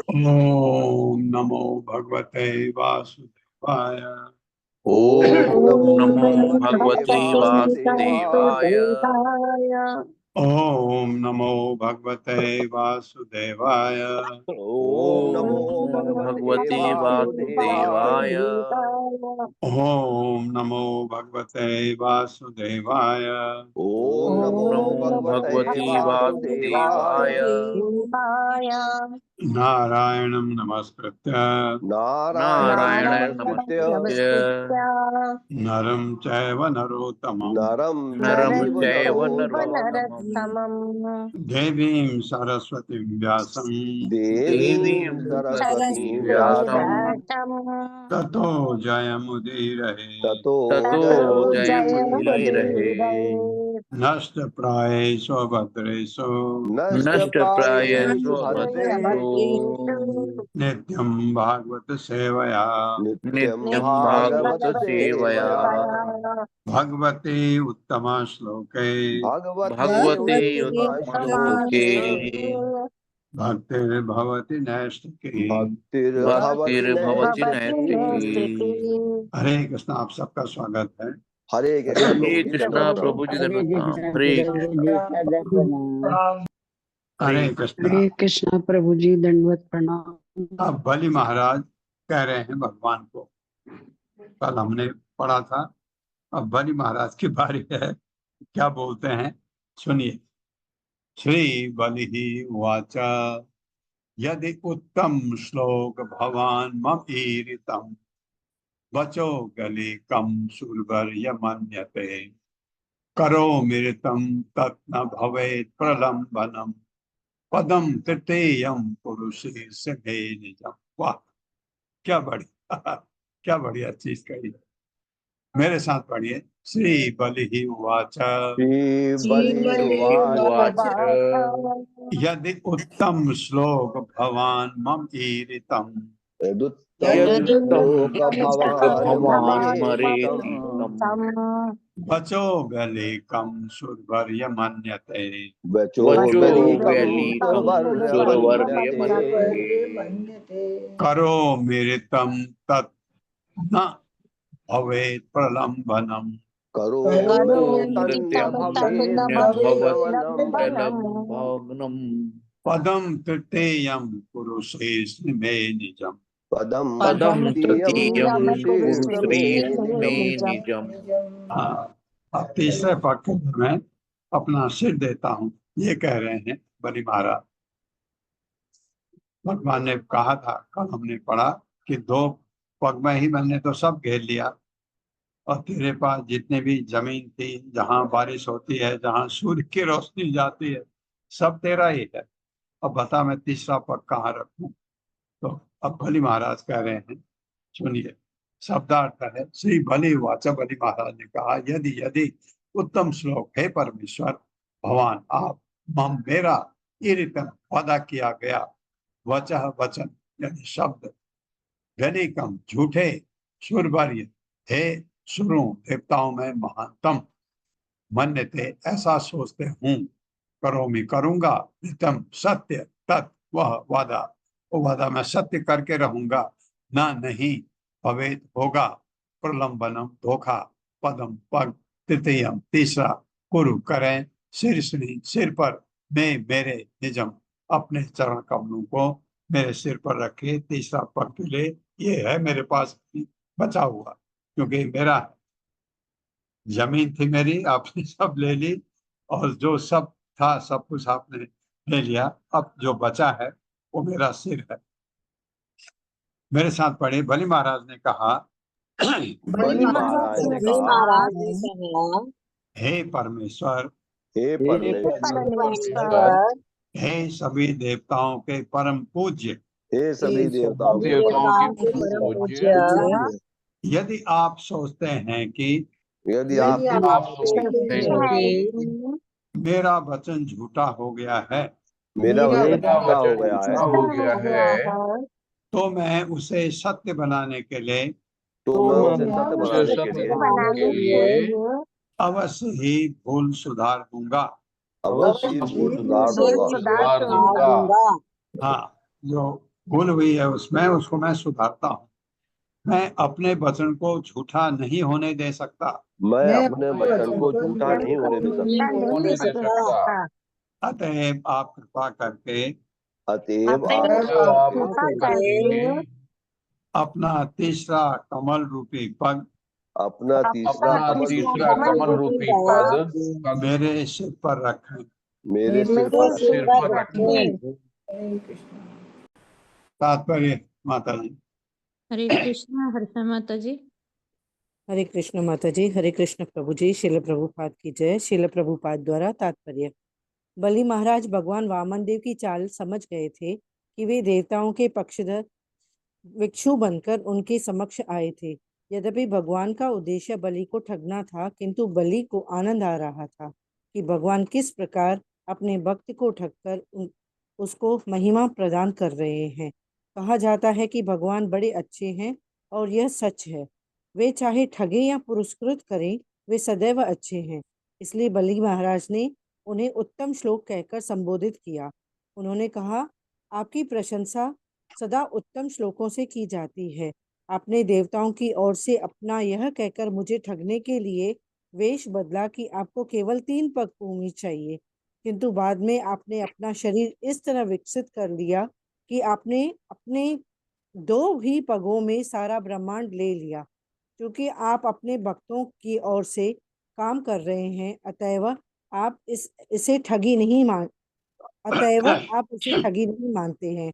ओम नमो भगवते वासुदेवाय। ओम नमो भगवते वासुदेवाय। ओम नमो भगवते वासुदेवाय। ओम नमो भगवते वासुदेवाय। ओम नमो भगवते वासुदेवाय। ओम नमो भगवते वासुदेवाय। नारायणं नमस्कृत्य नारायणं नमस्कृत्य नरं चैव नरोत्तमं नरं चैव नरोत्तमं देवीं सरस्वतीं व्यासं देवीं ब्रह्मणि व्यासम् ततो जयमुदीरये ततो ततो जयमुदीरये नष्ट प्रायेषु भद्रेषु नष्टप्रायेषु भद्रेषु भद्रेषु नित्यं भागवत सेवया नित्यं नित्यं भागवत भागवत सेवया भगवते उत्तम श्लोके भगवते उत्तमश्लोके भक्तिर्भवति नैष्ठिकी। भक्तिर्भवति नैष्ठिकी। हरे कृष्ण। आप सबका स्वागत है। हरे हरे कृष्णा प्रभु जी धन्यवाद। हरे हरे कृष्ण। हरे कृष्णा प्रभु जी, दंडवत प्रणाम। अब बलि महाराज कह रहे हैं भगवान को, कल हमने पढ़ा था, अब बलि महाराज की बारी है, क्या बोलते हैं सुनिए। श्री बलि उवाच यदि उत्तम श्लोक भवान ममीरितम वचो गलिकम सुरवर्य मन्यते करो मृतम तत् न भवेत् प्रलंबनम पदम तृतीयम पुरुषे से निजम। वाह, क्या बढ़िया क्या बढ़िया चीज कही। मेरे साथ पढ़िए। श्री बलि उवाच उवाच यदि उत्तम श्लोक भवान मम ईरितम यदुत्तम भवान् भवान् मरेति वचो गलिकम सुरवर्य मन्यते वचो वचो गलिकं सुरवर्य मन्यते करो मृतम तत् न भवेत् प्रलंबनम करो मृत्यं तन्न न भवति प्रलम्बनम् प्रलम्बनम् पदम तृतीयम पुरुषेस्मि मे निजम। पदं तृतीयं पुरुषेण मे पुरुषेऽस्मै निजम्। हाँ, अब तीसरे पक्ष में मैं अपना सिर देता हूँ, ये कह रहे हैं बलि महाराज। भगवान ने कहा था, कल हमने पढ़ा कि दो पग में ही मैंने तो सब घेर लिया, और तेरे पास जितने भी जमीन थी, जहाँ बारिश होती है, जहाँ सूर्य की रोशनी जाती है, सब तेरा ही है। अब बता मैं तीसरा पग कहाँ रखूं। तो अब बलि महाराज कह रहे हैं, सुनिए। शब्दार्थ है श्री बलि वाचा। बलि महाराज ने कहा यदि यदि उत्तम श्लोक है परमेश्वर भगवान आप मम मेरा ईरितम वादा किया गया वचह वचन यानी शब्द गणिकम झूठे सुरवर्य हे सुरों देवताओं में महानतम मन्यते ऐसा सोचते हूँ करो मैं करूंगा नितम सत्य तत् वह वादा वो वादा मैं सत्य करके रहूंगा ना नहीं भवेत होगा प्रलंबनम धोखा पदम पग तृतीयम तीसरा कुरु करें शीर्षणी सिर पर मैं मेरे निजम अपने चरण कमलों को मेरे सिर पर रखे तीसरा पग के लिए ये है मेरे पास बचा हुआ क्योंकि मेरा है। जमीन थी मेरी आपने सब ले ली और जो सब था सब कुछ आपने ले लिया। अब जो बचा है वो मेरा सिर है। मेरे साथ पढ़े। बलि महाराज ने कहा बलि महाराज ने कहा हे परमेश्वर हे परमेश्वर हे सभी देवताओं के परम पूज्य हे सभी देवताओं के परम पूज्य यदि आप सोचते हैं कि यदि आप आप सोचते हैं कि मेरा वचन झूठा हो गया है मेरा वचन झूठा हो वचन गया झूठा है हो गया है तो मैं उसे सत्य बनाने के लिए तो मैं उसे सत्य उसे बनाने के सत्य लिए बनाने के लिए अवश्य ही भूल सुधार दूंगा। अवश्य ही भूल सुधार दूंगा। सुधार दूंगा। हाँ, जो भूल हुई है उसमें उसको मैं सुधारता हूँ। मैं अपने वचन को झूठा नहीं होने दे सकता। मैं अपने वचन को झूठा नहीं होने दे सकता। होने दे सकता। अतएव आप कृपा करके अतएव आप अपना तीसरा कमल रूपी पग अपना तीसरा अपना कमल तीसरा कमल रूपी पद मेरे सिर पर रखें। मेरे सिर पर सिर रखें। पर रखें। तात्पर्य माता जी। हरे कृष्णा हर्षा माता जी। हरे कृष्ण माता जी। हरे कृष्ण प्रभु जी। शिल प्रभुपाद की जय। शिल प्रभुपाद द्वारा तात्पर्य। बलि महाराज भगवान वामन देव की चाल समझ गए थे कि वे देवताओं के पक्षधर भिक्षु बनकर उनके समक्ष आए थे। यद्यपि भगवान का उद्देश्य बलि को ठगना था, किंतु बलि को आनंद आ रहा था कि भगवान किस प्रकार अपने भक्त को ठगकर उसको महिमा प्रदान कर रहे हैं। कहा जाता है कि भगवान बड़े अच्छे हैं और यह सच है। वे चाहे ठगे या पुरस्कृत करें, वे सदैव अच्छे हैं। इसलिए बलि महाराज ने उन्हें उत्तम श्लोक कहकर संबोधित किया। उन्होंने कहा, आपकी प्रशंसा सदा उत्तम श्लोकों से की जाती है। आपने देवताओं की ओर से अपना यह कहकर मुझे ठगने के लिए वेश बदला कि आपको केवल 3 पग भूमि चाहिए, किंतु बाद में आपने अपना शरीर इस तरह विकसित कर लिया कि आपने अपने 2 ही पगों में सारा ब्रह्मांड ले लिया। क्योंकि आप अपने भक्तों की ओर से काम कर रहे हैं, अतएव आप इसे ठगी नहीं मान अतएव आप इसे ठगी नहीं मानते हैं।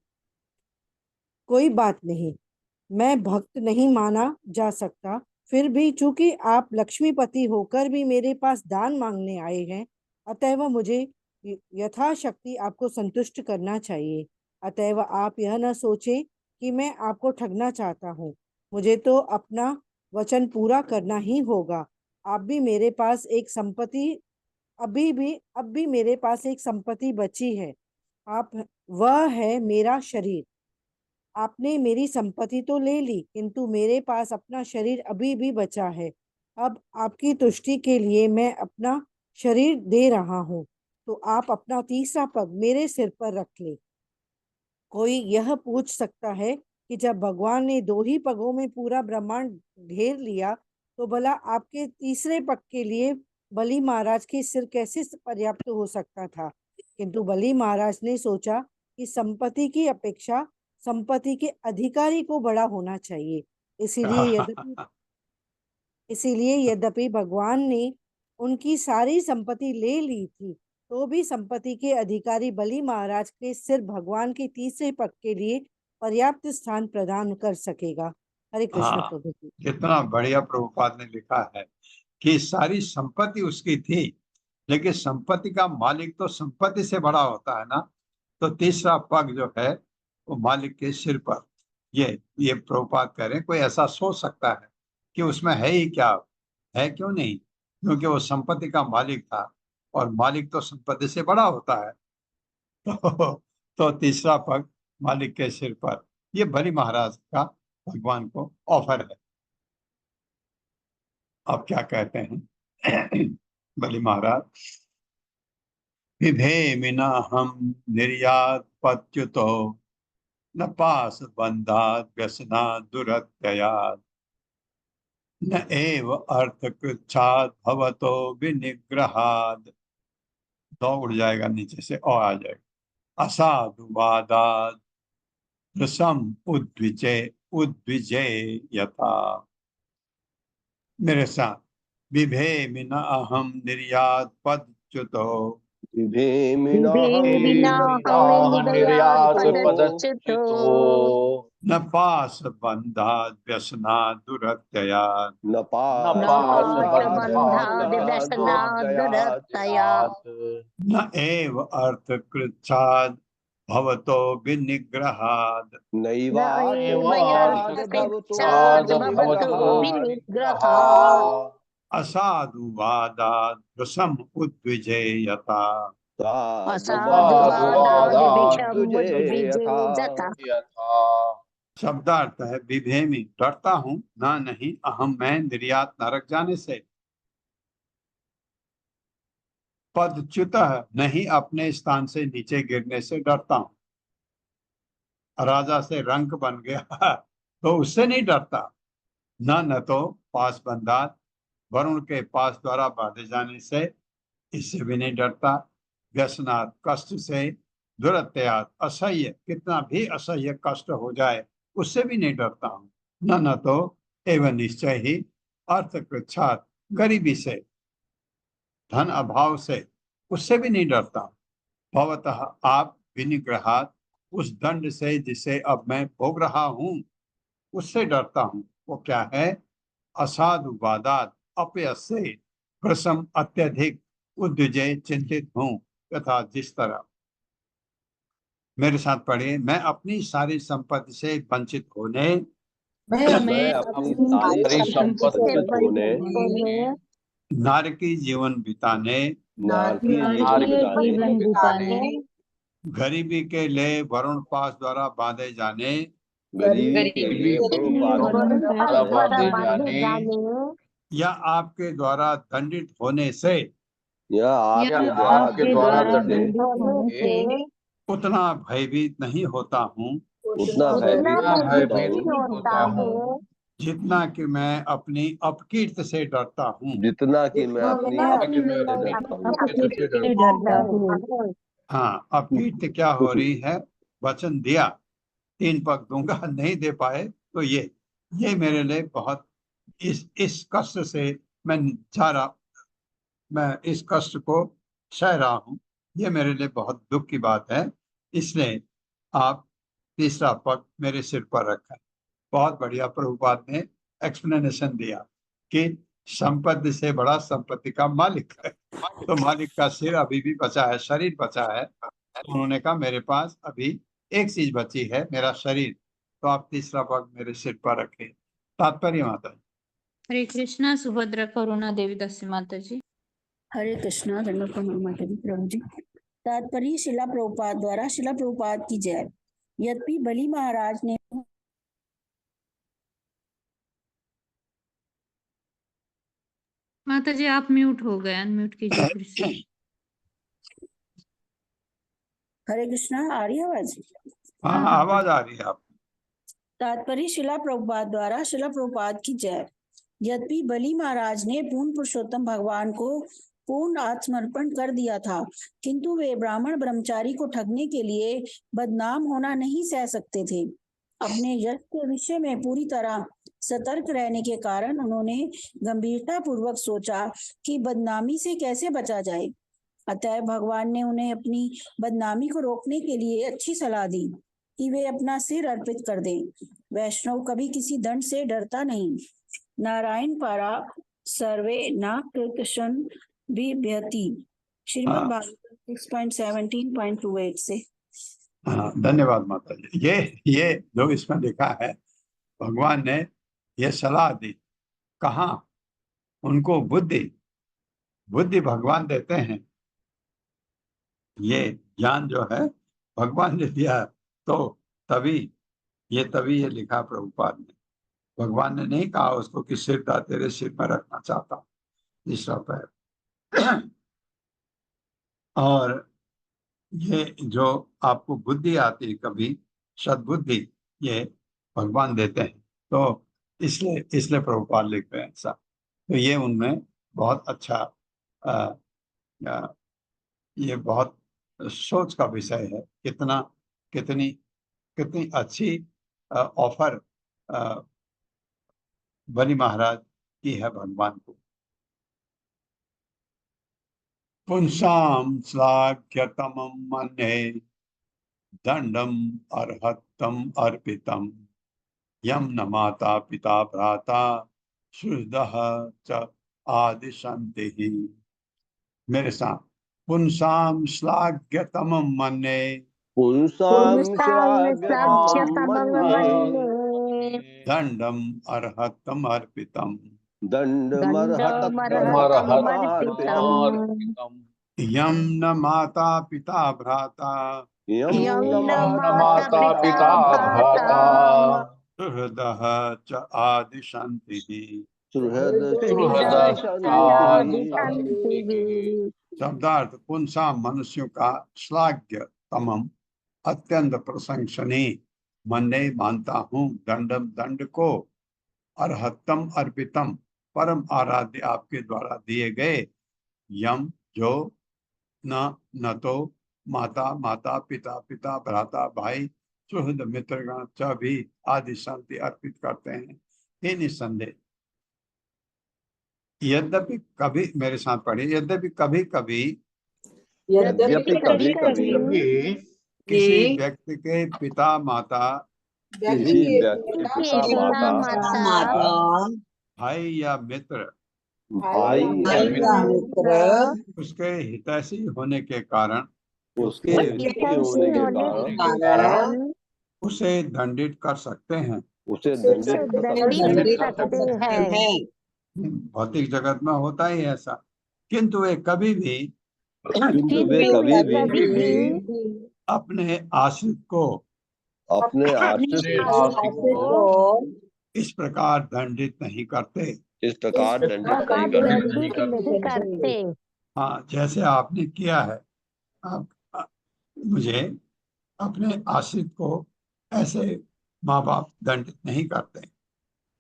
कोई बात नहीं, मैं भक्त नहीं माना जा सकता, फिर भी चूंकि आप लक्ष्मीपति होकर भी मेरे पास दान मांगने आए हैं, अतएव मुझे यथाशक्ति आपको संतुष्ट करना चाहिए। अतएव आप यह न सोचें कि मैं आपको ठगना चाहता हूँ। मुझे तो अपना वचन पूरा करना ही होगा। आप भी मेरे पास एक संपत्ति अब भी मेरे पास एक संपत्ति बची है। आप वह है मेरा शरीर। आपने मेरी संपत्ति तो ले ली, किंतु मेरे पास अपना शरीर अभी भी बचा है। अब आपकी तुष्टि के लिए मैं अपना शरीर दे रहा हूँ, तो आप अपना तीसरा पग मेरे सिर पर रख ले। कोई यह पूछ सकता है कि जब भगवान ने 2 ही पगों में पूरा ब्रह्मांड घेर लिया, तो भला आपके तीसरे पग के लिए बलि महाराज के सिर कैसे पर्याप्त हो सकता था। किंतु बलि महाराज ने सोचा कि संपत्ति की अपेक्षा संपत्ति के अधिकारी को बड़ा होना चाहिए। इसीलिए यद्यपि भगवान ने उनकी सारी संपत्ति ले ली थी, तो भी संपत्ति के अधिकारी बलि महाराज के सिर भगवान के तीसरे पग के लिए पर्याप्त स्थान प्रदान कर सकेगा। हरे कृष्ण हाँ, प्रभु जी। कितना बढ़िया प्रभुपाद ने लिखा है कि सारी संपत्ति उसकी थी, लेकिन संपत्ति का मालिक तो संपत्ति से बड़ा होता है ना। तो तीसरा पग जो है वो मालिक के सिर पर। ये प्रभुपाद कह रहे हैं, कोई ऐसा सोच सकता है कि उसमें है ही क्या, है क्यों नहीं, क्योंकि वो संपत्ति का मालिक था और मालिक तो संपत्ति से बड़ा होता है। तो तीसरा पग मालिक के सिर पर, ये बलि महाराज का भगवान को ऑफर है। अब क्या कहते हैं बलि महाराज, विभेमिना हम निर्यात पत्युतो न पास बंधात व्यसनात् दुरत्ययात् न एव अर्थकृच्छात् भवतो विनिग्रहात्। दो उड़ जाएगा नीचे से और आ जाएगा। असाधुवादात् रसम उद्विजे यथा। मेरे साथ, विभेमिना अहम निर्यात पदच्युतो विभेमिनाहं निर्यात निर्यातपदच्युतो पदच्युतो न पास बंधात् व्यसनात् दुरत्ययात् न न पास पाशबन्धाद् व्यसनाद् व्यसनात् न एव अर्थकृच्छात् भवतो विनिग्रहात् नैवार्थकृच्छाद् नैवार्थकृच्छाद् भवतो विनिग्रहात् असाधुवादात् रसम उद्विजे यथा। साधुवादात् यथा। यथा। शब्दार्थ है, विभेमी डरता हूँ, ना नहीं अहम मैं निर्यात नरक जाने से, पदच्युत नहीं अपने स्थान से नीचे गिरने से डरता हूँ। राजा से रंक बन गया तो उससे नहीं डरता। न तो पास बंधात वरुण के पास द्वारा बांधे जाने से, इससे भी नहीं डरता। व्यसनात् कष्ट से, दुरत्यात असह्य कितना भी असह्य कष्ट हो जाए उससे भी नहीं डरता हूँ। न तो एवं निश्चय ही अर्थकृच्छात् गरीबी से, धन अभाव से, उससे भी नहीं डरता। भवतः आप विनिग्रहात् उस दंड से जिसे अब मैं भोग रहा हूँ उससे डरता हूँ। वो क्या है? असाधुवादात अपयश से, प्रसम अत्यधिक उद्विजय चिंतित हूँ। तथा जिस तरह मेरे साथ पढ़िए, मैं अपनी सारी संपत्ति से वंचित होने, मैं अपनी सारी संपत्ति से होने, नारकी जीवन बिताने, नारकी नारकीय जीवन जीवन बिताने, गरीबी के लिए वरुण पास द्वारा बांधे जाने, गरीबी के लिए वरुण पास द्वारा बांधे जाने या आपके द्वारा दंडित होने से या या आपके द्वारा आपके दंडित द्वारा होने दंडित होने से उतना भयभीत नहीं होता हूँ उतना भयभीत नहीं होता हूँ जितना कि मैं अपनी अपकीर्ति से डरता हूँ। जितना कि मैं अपनी अपकीर्ति से डरता हूँ। अपकीर्ति से डरता हूँ। हाँ, अपकीर्ति क्या हो रही है? वचन दिया, 3 पग दूंगा, नहीं दे पाए तो ये मेरे लिए बहुत, इस कष्ट से मैं इस कष्ट को सह रहा हूँ। ये मेरे लिए बहुत दुख की बात है, इसलिए आप तीसरा पग मेरे सिर पर रखा। बहुत बढ़िया प्रभुपाद ने एक्सप्लेनेशन दिया कि संपत्ति से बड़ा संपत्ति का मालिक है, तो मालिक का सिर अभी भी बचा है, शरीर बचा है। तो उन्होंने कहा मेरे पास अभी एक चीज बची है, मेरा शरीर, तो आप तीसरा पग मेरे सिर पर रखें। तात्पर्य माता जी। हरे कृष्णा। सुभद्रा करुणा देवी दासी माता जी। हरे कृष्णा। धन्यवाद प्रणाम माता जी। प्रभु जी, तात्पर्य शिला प्रभुपाद द्वारा शिला प्रभुपाद की जय। यद्यपि बलि महाराज ने माता जी आप म्यूट हो गए, अनम्यूट कीजिए फिर से। हरे कृष्णा। आ रही है आवाज? हाँ, आवाज आ रही है आप। तात्पर्य शिला प्रभुपाद द्वारा शिला प्रभुपाद की जय। यद्यपि बलि महाराज ने पूर्ण पुरुषोत्तम भगवान को पूर्ण आत्मर्पण कर दिया था, किंतु वे ब्राह्मण ब्रह्मचारी को ठगने के लिए बदनाम होना नहीं सह सकते थे। अपने यश के विषय में पूरी तरह सतर्क रहने के कारण उन्होंने गंभीरता पूर्वक सोचा कि बदनामी से कैसे बचा जाए। अतः भगवान ने उन्हें अपनी बदनामी को रोकने के लिए अच्छी सलाह दी कि वे अपना सिर अर्पित कर दें। वैष्णव कभी किसी दंड से डरता नहीं। नारायण पारा सर्वे न कृष्ण बिभ्यति। श्रीमद् भागवत 6.17.28 से। हाँ, धन्यवाद माता जी। ये जो इसमें लिखा है, भगवान ने ये सलाह दी। कहाँ? उनको बुद्धि भगवान देते हैं। ये ज्ञान जो है भगवान ने दिया, तो तभी ये लिखा प्रभुपाद ने। भगवान ने नहीं कहा उसको कि सिर तेरे सिर में रखना चाहता हूँ, तीसरा पैर। और ये जो आपको बुद्धि आती है, कभी सद्बुद्धि, ये भगवान देते हैं। तो इसलिए प्रभुपाद लिख रहे हैं ऐसा। तो ये उनमें बहुत अच्छा, ये बहुत सोच का विषय है। कितनी अच्छी ऑफर बलि महाराज की है भगवान को। पुंसाम श्लाघ्यतमं मन्ये दंडम अर्हतम अर्पितम यम न माता पिता भ्राता सुहृदः च आदि संति। मेरे साथ, पुंसाम श्लाघ्यतमं मन्ये पुंसां श्लाघ्यतमं मन्ये दंडम अर्हतम अर्पितम दंडमर्हतम् यम न माता पिता भ्राता यं न माता पिता भ्राता सुहृदः च आदि संति। शब्दार्थ, पुंसा मनुष्यों का श्लाघ्य तमम अत्यंत प्रशंसनीय मन्ये मानता हूँ, दंडम दंड को, अर्हतम अर्पितम परम आराध्य आपके द्वारा दिए गए, यम जो, न तो माता माता पिता पिता भ्राता भाई सुहृद मित्रगण च भी आदि शांति अर्पित करते हैं। हे निसंदेह, यद्यपि कभी, मेरे साथ पढ़िए, यद्यपि कभी कभी किसी व्यक्ति के पिता माता भाई या मित्र उसके हितैषी होने के कारण उसके स्थिति होने के कारण उसे दंडित कर सकते हैं। उसे दंडित कर सकते हैं। भौतिक जगत में होता ही ऐसा, किंतु वे कभी भी किंतु वे कभी भी अपने आश्रित को अपने आश्रित को इस प्रकार दंडित नहीं करते। इस प्रकार दंडित नहीं करते। हाँ, जैसे आपने किया है। आप मुझे अपने आश्रित को ऐसे माँ बाप दंडित नहीं करते,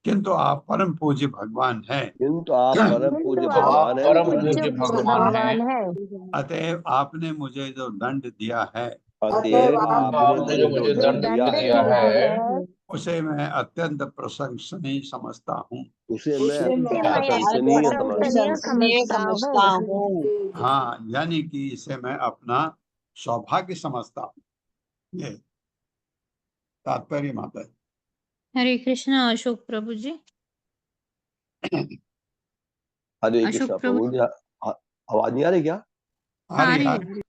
किंतु आप परम पूज्य भगवान हैं। किंतु आप परम पूज्य भगवान हैं। परम पूज्य भगवान है। अतएव आपने मुझे जो दंड दिया है, अतएव आपने जो मुझे दंड दिया है उसे मैं अत्यंत प्रशंसनीय समझता हूँ। उसे मैं प्रशंसनीय समझता हूँ। हाँ, यानी कि इसे मैं अपना सौभाग्य समझता हूँ। ये तात्पर्य माता है। हरे कृष्णा अशोक प्रभु जी। हरे अशोक कृष्णा प्रभु प्रभु जी। आवाज नहीं आ रही क्या? आ रही रही है।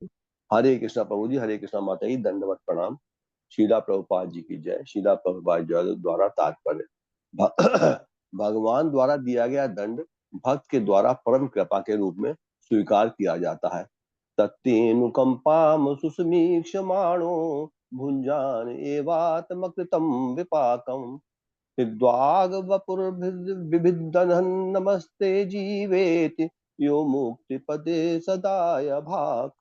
हरे कृष्णा प्रभु जी, हरे कृष्णा माता जी, दंडवत प्रणाम। शीला प्रभुपाद जी की जय। शीला प्रभुपाद जी द्वारा तात्पर्य भगवान द्वारा दिया गया दंड भक्त के द्वारा परम कृपा के रूप में स्वीकार किया जाता है। तत्तेनुकंपाम सुसमीक्षमाणो भुंजान एवात्मकृतं विपाकम विद्वाग वपुर्भिविद्धन नमस्ते जीवेति यो मुक्ति पदे सदाय भाग।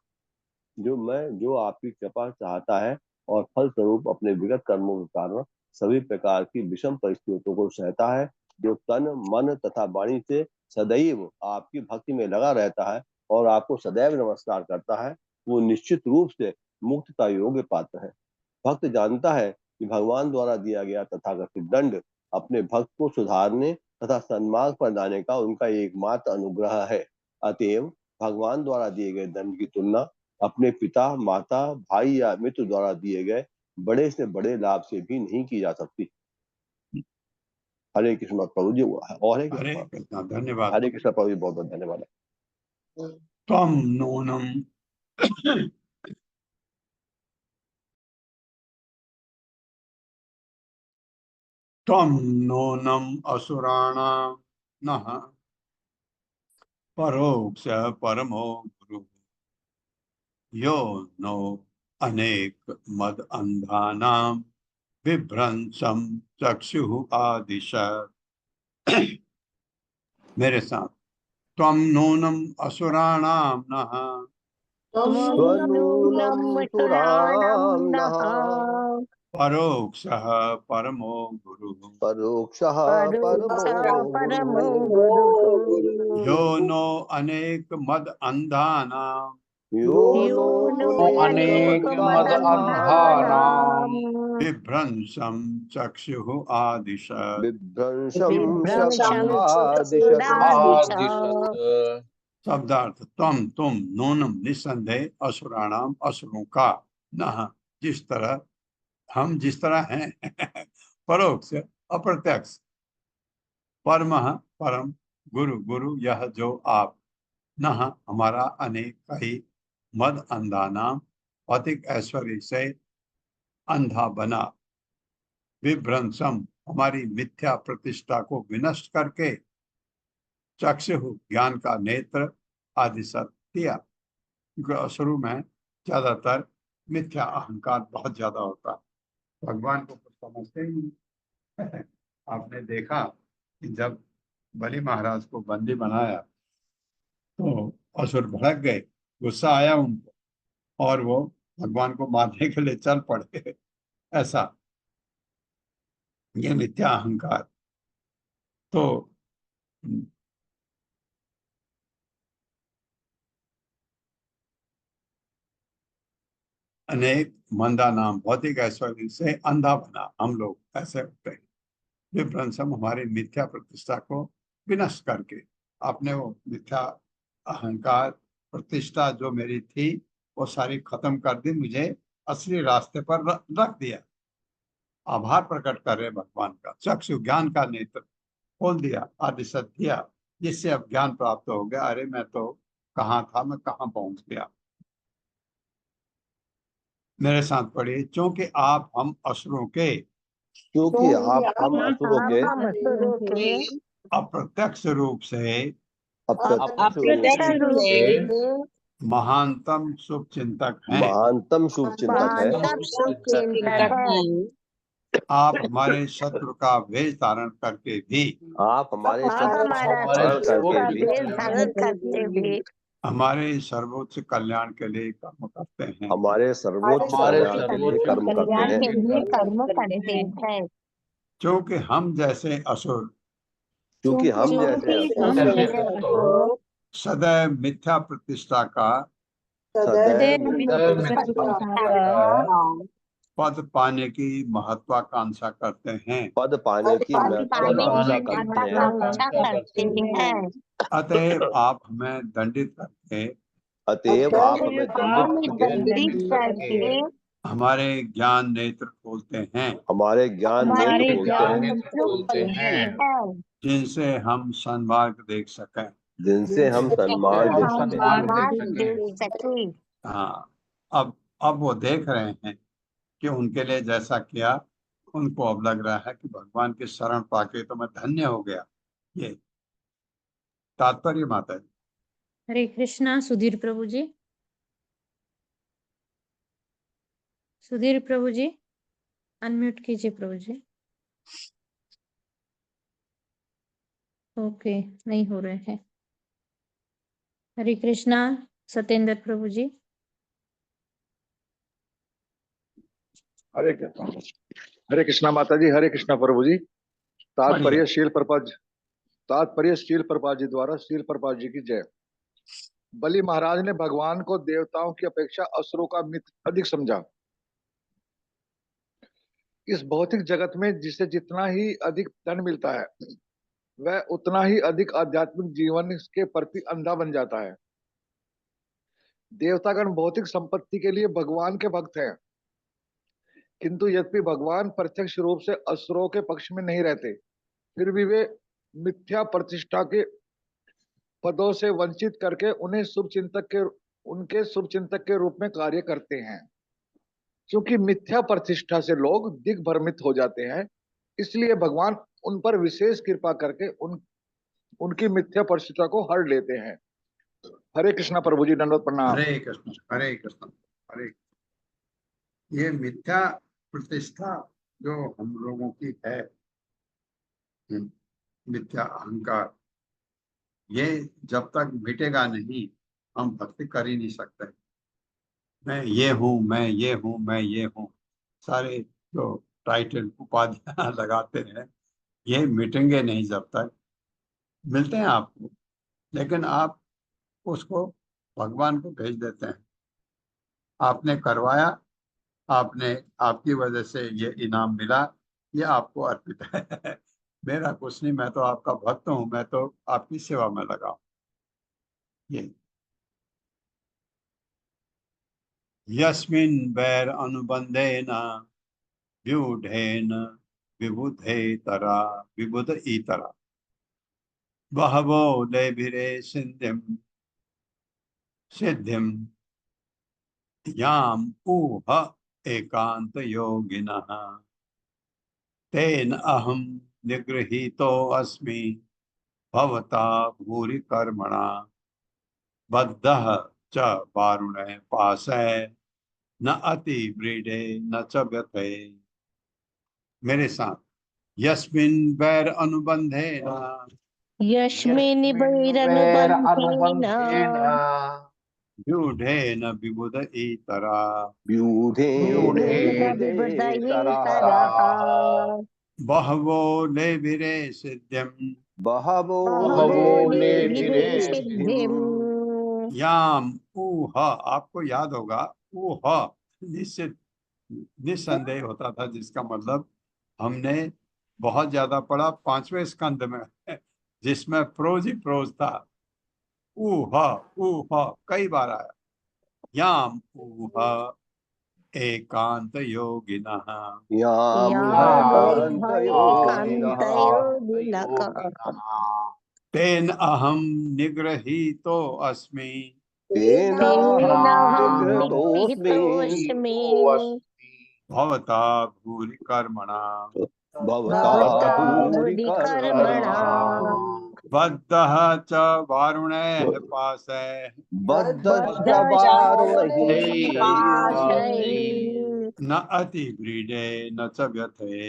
जो आपकी कृपा चाहता है और फल स्वरूप अपने विगत कर्मों के कारण सभी प्रकार की विषम परिस्थितियों को सहता है, जो तन मन तथा वाणी से सदैव आपकी भक्ति में लगा रहता है और आपको सदैव नमस्कार करता है, वो निश्चित रूप से मुक्ति का योग्य पात्र है। भक्त जानता है कि भगवान द्वारा दिया गया तथाकथित दंड अपने भक्त को सुधारने तथा सन्मार्ग पर लाने का उनका एकमात्र अनुग्रह है। अतएव भगवान द्वारा दिए गए दंड की तुलना अपने पिता, माता, भाई या मित्र द्वारा दिए गए बड़े से बड़े लाभ से भी नहीं की जा सकती। हरे कृष्ण प्रभु जी। और है हरे कृष्णा, धन्यवाद। हरे कृष्ण प्रभु जी, बहुत बहुत धन्यवाद। त्वं नूनं त्वं नूनम् असुराणां नः परोक्ष परमो गुरु यो नो अनेक मद अंधानां विभ्रंशं चक्षुः आदिशत्। मेरे साथ, त्वं नूनम् असुराणां नः परोक्षः परमो गुरुः परोक्षः परमो गुरुः यो नो अनेक मद अंधानां यो नो अनेक मद अंधानां विभ्रंशं चक्षुः आदिशत्। विभ्रंशं आदिशत्। शब्दार्थ, तुम नूनम निसंदेह असुराणाम असुरों का न जिस तरह हम जिस तरह हैं परोक्ष अप्रत्यक्ष परम परम गुरु गुरु यह जो आप न हमारा अनेक कई मद अंधा नाम भौतिक ऐश्वर्य से अंधा बना विभ्रंशम हमारी मिथ्या प्रतिष्ठा को विनष्ट करके चक्षु ज्ञान का नेत्र आदि सत्य, क्योंकि असुरों में ज्यादातर मिथ्या अहंकार बहुत ज्यादा होता है, भगवान को कुछ समझते ही नहीं। आपने देखा कि जब बलि महाराज को बंदी बनाया तो असुर भड़क गए, गुस्सा आया उनको और वो भगवान को मारने के लिए चल पड़े। ऐसा ये मिथ्या अहंकार। तो अनेक मंदा नाम भौतिक ऐश्वर्य से अंधा बना हम लोग ऐसे होते हैं। विभ्रंशम हमारी मिथ्या प्रतिष्ठा को विनष्ट करके आपने वो मिथ्या अहंकार प्रतिष्ठा जो मेरी थी वो सारी खत्म कर दी, मुझे असली रास्ते पर रख दिया। आभार प्रकट कर रहे भगवान का। चक्षु ज्ञान का नेत्र खोल दिया, आदि सत्य, जिससे अब ज्ञान प्राप्त हो गया। अरे मैं तो कहाँ था, मैं कहाँ पहुंच गया। मेरे साथ पढ़िए, क्योंकि आप हम असुरों के क्योंकि आप हम असुरों के हम असुरों के अप्रत्यक्ष रूप से अप्रत्यक्ष रूप अप्रत्यक्ष से रूप से महानतम शुभ चिंतक हैं। महानतम शुभ चिंतक है। महानतम शुभ चिंतक है। आप हमारे शत्रु का वेश धारण करके भी आप हमारे आप शत्रु हमारा धारण शत्रु करके का भी वेश धारण करते भी हमारे सर्वोच्च कल्याण के लिए कर्म करते हैं। हमारे सर्वोच्च कल्याण के लिए कर्म करते कल्याण हैं। के लिए कर्म करते हैं। क्योंकि हम जैसे असुर क्योंकि हम जैसे असुर सदैव मिथ्या प्रतिष्ठा का सदैव मिथ्या पद पाने की महत्वाकांक्षा करते हैं। पद पाने की महत्वाकांक्षा करते हैं। महत्वाकांक्षा करते हैं। अतएव आप हमें दंडित करके अतएव आप हमें हमें दंडित करके हमारे ज्ञान नेत्र खोलते हैं, हमारे ज्ञान हमारे नेत्र ज्ञान खोलते हैं, खोलते हैं, जिनसे हम सन्मार्ग देख सकें। जिनसे हम सन्मार्ग देख हम सकें। मार्ग देख सके। हाँ, अब वो देख रहे हैं कि उनके लिए जैसा किया, उनको अब लग रहा है कि भगवान की शरण पाके तो मैं धन्य हो गया। ये तात्पर्य माता जी। हरे कृष्णा। सुधीर प्रभु जी, सुधीर प्रभु जी अनम्यूट कीजिए प्रभु जी। ओके, नहीं हो रहे हैं। हरे कृष्णा। सत्येंद्र प्रभु जी। हरे कृष्णा माता जी। हरे कृष्णा प्रभु जी। तात्पर्य शील प्रपात जी द्वारा शील प्रपात जी की जय। बलि महाराज ने भगवान को देवताओं की अपेक्षा असुरों का मित्र अधिक समझा। इस भौतिक जगत में जिसे जितना ही अधिक धन मिलता है, वह उतना ही अधिक आध्यात्मिक जीवन के प्रति अंधा बन जाता है। देवतागण भौतिक संपत्ति के लिए भगवान के भक्त हैं, किंतु यद्यपि भगवान प्रत्यक्ष रूप से असुरों के पक्ष में नहीं रहते, फिर भी वे मिथ्या प्रतिष्ठा के पदों से वंचित करके उन्हें उनके शुभ चिंतक के रूप में कार्य करते हैं। क्योंकि मिथ्या प्रतिष्ठा से लोग दिग्भ्रमित हो जाते हैं, इसलिए भगवान उन पर विशेष कृपा करके उनकी मिथ्या प्रतिष्ठा को हर लेते हैं। हरे कृष्णा प्रभु जी, दंडवत प्रणाम। हरे कृष्ण, हरे कृष्ण, हरे। ये मिथ्या प्रतिष्ठा जो हम लोगों की है, मिथ्या अहंकार, ये जब तक मिटेगा नहीं, हम भक्ति कर ही नहीं सकते। मैं ये हूँ, मैं ये हूँ, मैं ये हूँ, सारे जो टाइटल उपाधियां लगाते हैं, ये मिटेंगे नहीं जब तक। मिलते हैं आपको, लेकिन आप उसको भगवान को भेज देते हैं। आपने करवाया, आपने, आपकी वजह से ये इनाम मिला, ये आपको अर्पित है। मेरा कुछ नहीं, मैं तो आपका भक्त हूँ, मैं तो आपकी सेवा में लगा हूं। ये यस्मिन् वैर अनुबंधेन व्यूढ़ेन विबुधेतरा विबुध इतरा बहवो लेभिरे सिद्धिम याम ऊह एकांत योगिनः तेन अहम निगृहीतो अस्मि भवता भूरि कर्मणा बद्धः च वारुणे पाशे न अति व्रीडे न च व्यथे। मेरे साथ, यस्मिन् वैर अनुबंधेन यस्मिन् वैरनुबन्धेन व्यूढ़ेन विबुध इतरा व्यूढ़ेन विबुधैतरः बहवो लेभिरे सिद्धिम बहवो लेभिरे सिद्धिम् याम ऊह। आपको याद होगा, ऊह निश्चित निस्संदेह होता था, जिसका मतलब हमने बहुत ज्यादा पढ़ा 5वें स्कंद में, जिसमें प्रोज ही प्रोज था। ऊह ऊह कई बार आया। याम ऊह एकांत योगिनः तेन अहम निगृहीतो अस्मि तेनाहं निगृहीतोऽस्मि निगृहीतोऽस्मि भवता भूरि कर्मणा भवता भवता भूरि भूरि कर्मणा बद्धः च वारुणैः पाशैः बद्धश्च बद्धश्च वारुणैः पाशैः न अतिव्रीडे न च व्यथे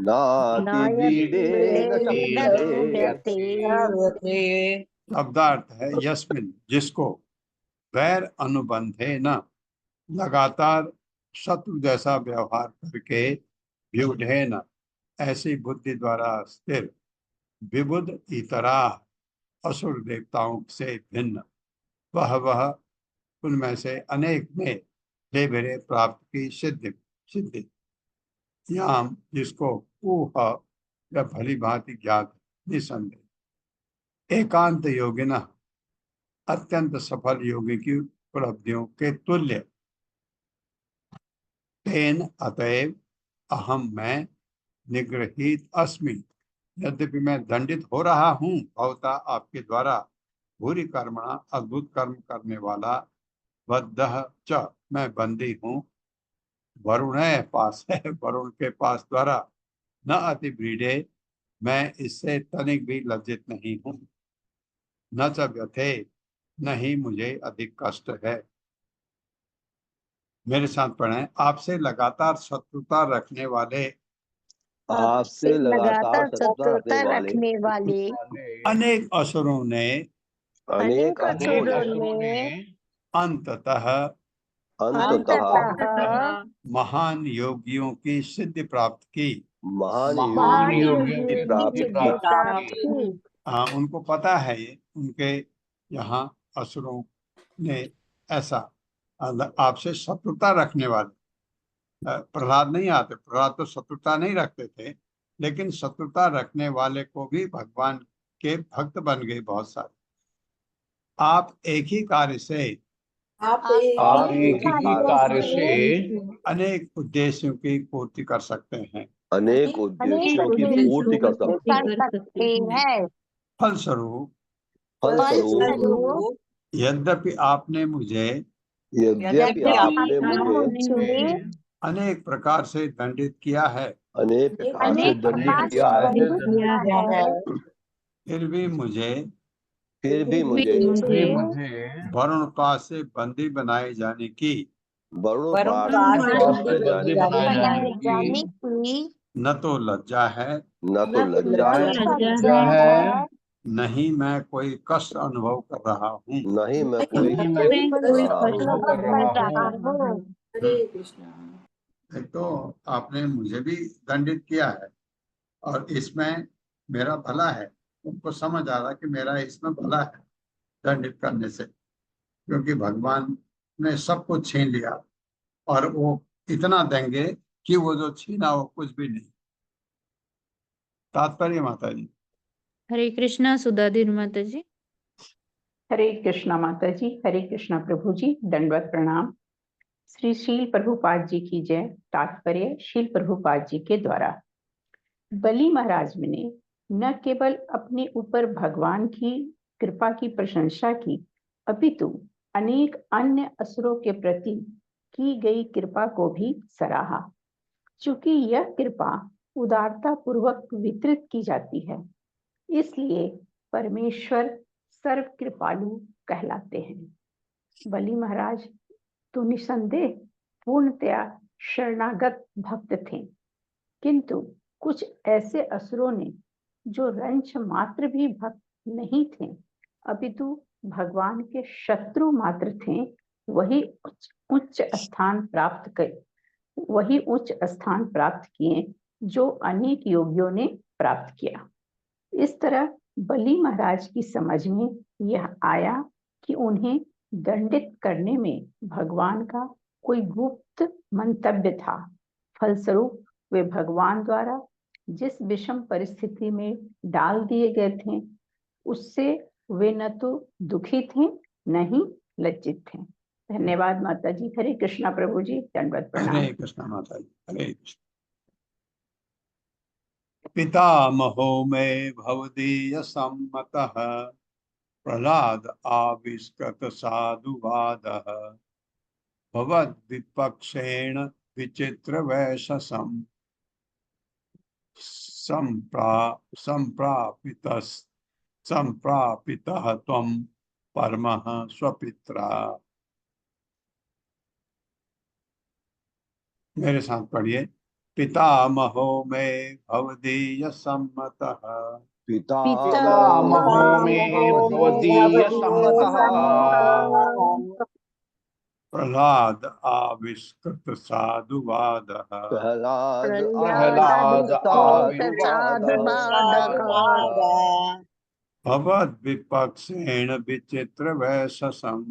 नातिव्रीडेन च नायतिव्रीडेन व्यते। शब्दार्थ है यस्मिन जिसको वैर अनुबंधे न लगातार शत्रु जैसा व्यवहार करके व्यूढ़े न ऐसी बुद्धि द्वारा स्थिर विबुध इतरा असुर देवताओं से भिन्न वह उनमें से अनेक ने ले भेरे प्राप्त की सिद्धि सिद्धि याम जिसको ऊह या भली भांति ज्ञात निसंदेह एकांत योगिन अत्यंत सफल योगी की उपलब्धियों के तुल्य तेन अतएव अहम मैं निगृहीत अस्मि यद्यपि मैं दंडित हो रहा हूँ भवता आपके द्वारा भूरि कर्मणा अद्भुत कर्म करने वाला बद्धः च मैं बंदी हूँ वरुण पास है वरुण के पास द्वारा न अति भीड़े मैं इससे तनिक भी लज्जित नहीं हूँ न च व्यथे नहीं मुझे अधिक कष्ट है। मेरे साथ पढ़ें। आपसे लगातार शत्रुता रखने वाले आपसे लगातार शत्रुता रखने रखने वाले अनेक असुरों ने अनेक असुरों ने अंततः अंततः महान योगियों की सिद्धि प्राप्त की। महान महान योगियों योगियों की की प्राप्ति सिद्धि प्राप्त की। हाँ, उनको पता है ये उनके यहाँ असुरों ने ऐसा आपसे शत्रुता रखने वाले प्रहलाद नहीं आते। प्रहलाद तो शत्रुता नहीं रखते थे, लेकिन शत्रुता रखने वाले को भी भगवान के भक्त बन गए बहुत सारे। आप एक ही कार्य से अनेक उद्देश्यों की पूर्ति कर सकते हैं। अनेक उद्देश्यों की पूर्ति कर सकते हैं। फलस्वरूप फलस्वरूप यद्यपि आपने मुझे अनेक प्रकार से दंडित किया है, अनेक प्रकार से दंडित किया है, फिर भी मुझे वरुण पास से बंदी बनाए जाने की वरुण पास से बंदी बनाए जाने की न तो लज्जा है न तो लज्जा है, नहीं मैं कोई कष्ट अनुभव कर रहा हूँ। नहीं मैं कोई अनुभव कर रहा हूँ। तो आपने मुझे भी दंडित किया है और इसमें मेरा भला है। उनको समझ आ रहा कि मेरा इसमें भला है दंडित करने से, क्योंकि भगवान ने सब कुछ छीन लिया और वो इतना देंगे कि वो जो छीना वो कुछ भी नहीं। तात्पर्य माता जी। हरे कृष्णा सुधाधीर माता जी। हरे कृष्णा माता जी। हरे कृष्णा प्रभु जी। दंडवत प्रणाम। श्री शील प्रभुपाद जी की जय। तात्पर्य शील प्रभुपाद जी के द्वारा बलि महाराज ने न केवल अपने ऊपर भगवान की कृपा की प्रशंसा की, अपितु अनेक अन्य असुरों के प्रति की गई कृपा को भी सराहा। चूंकि यह कृपा उदारता पूर्वक वितरित की जाती है, इसलिए परमेश्वर सर्व कृपालु कहलाते हैं। बलि महाराज तो निसंदेह पूर्णतया शरणागत भक्त थे, किंतु कुछ ऐसे असुरों ने जो रंच मात्र भी भक्त नहीं थे अपितु भगवान के शत्रु मात्र थे, वही उच्च स्थान प्राप्त किए जो अनेक योगियों ने प्राप्त किया। इस तरह बलि महाराज की समझ में यह आया कि उन्हें दंडित करने में भगवान का कोई गुप्त मंतव्य था। फलस्वरूप वे भगवान द्वारा जिस विषम परिस्थिति में डाल दिए गए थे, उससे वे न तो दुखी थे न ही लज्जित थे। धन्यवाद माता जी। हरे कृष्णा प्रभु जी। दंडवत प्रणाम। हरे कृष्णा माता जी। हरे कृष्ण। पितामहो मे भवदीय सम्मतः प्रहलाद आविष्कृत साधुवादः भवद्विपक्षेण विचित्र वैशसम् संप्रापितः त्वं परमः स्वपित्रा। मेरे साथ पढ़िए। पितामहो मे भवदीय सम्मतः पितामहो मे भवदीय सम्मतः प्रहलाद आविष्कृत साधुवादः प्रहलाद आविष्कृत भवद्विपक्षेण विचित्र वैशसम्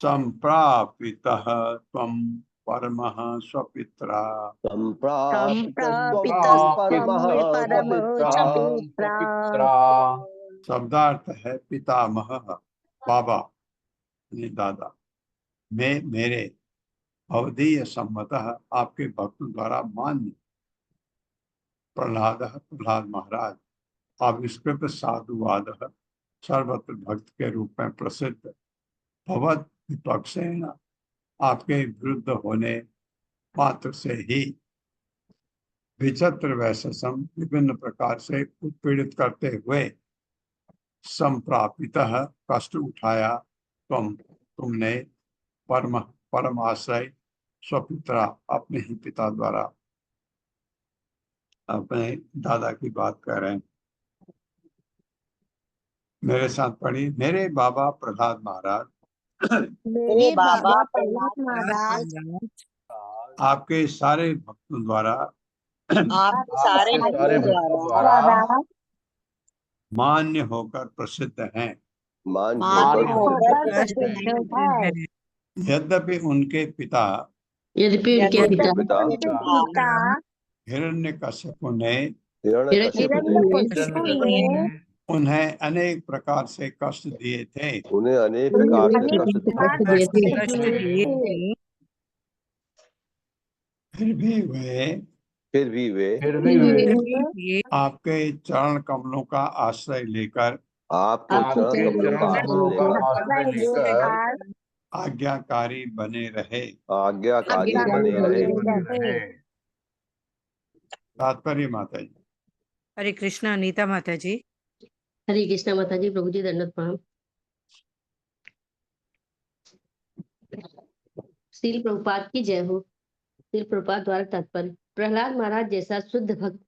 संप्रापितः त्वं परमः स्वपित्रा। शब्दार्थ है पितामह बाबा यानी दादा, मैं मेरे भवदीय सम्मतः आपके भक्तों द्वारा मान्य। प्रहलाद महाराज आविष्कृत साधुवाद सर्वत्र भक्त के रूप में प्रसिद्ध। भवद विपक्षेण आपके विरुद्ध होने मात्र से ही विचित्र वैशसम विभिन्न प्रकार से उत्पीड़ित करते हुए संप्रापितः कष्ट उठाया तुमने परम आश्रय स्वपित्रा अपने ही पिता द्वारा। अपने दादा की बात कर रहे हैं। मेरे साथ पढ़ी। मेरे बाबा प्रहलाद महाराज मेरे बाबा प्रहलाद महाराज आपके सारे भक्तों द्वारा आपके सारे भक्तों द्वारा मान्य होकर प्रसिद्ध हैं। मान्य होकर प्रसिद्ध है। यद्यपि उनके पिता हिरण्यकशिपु ने उन्हें अनेक प्रकार से कष्ट दिए थे। फिर भी वे आपके चरण कमलों का आश्रय लेकर आज्ञाकारी बने रहे। तात्पर्य माता जी। हरे कृष्णा। अनीता माता जी। हरे कृष्णा माता जी। प्रभु जी दंडवत प्रणाम। श्रील प्रभुपाद की जय हो। श्रील प्रभुपाद द्वारा तात्पर्य। प्रहलाद महाराज जैसा शुद्ध भक्त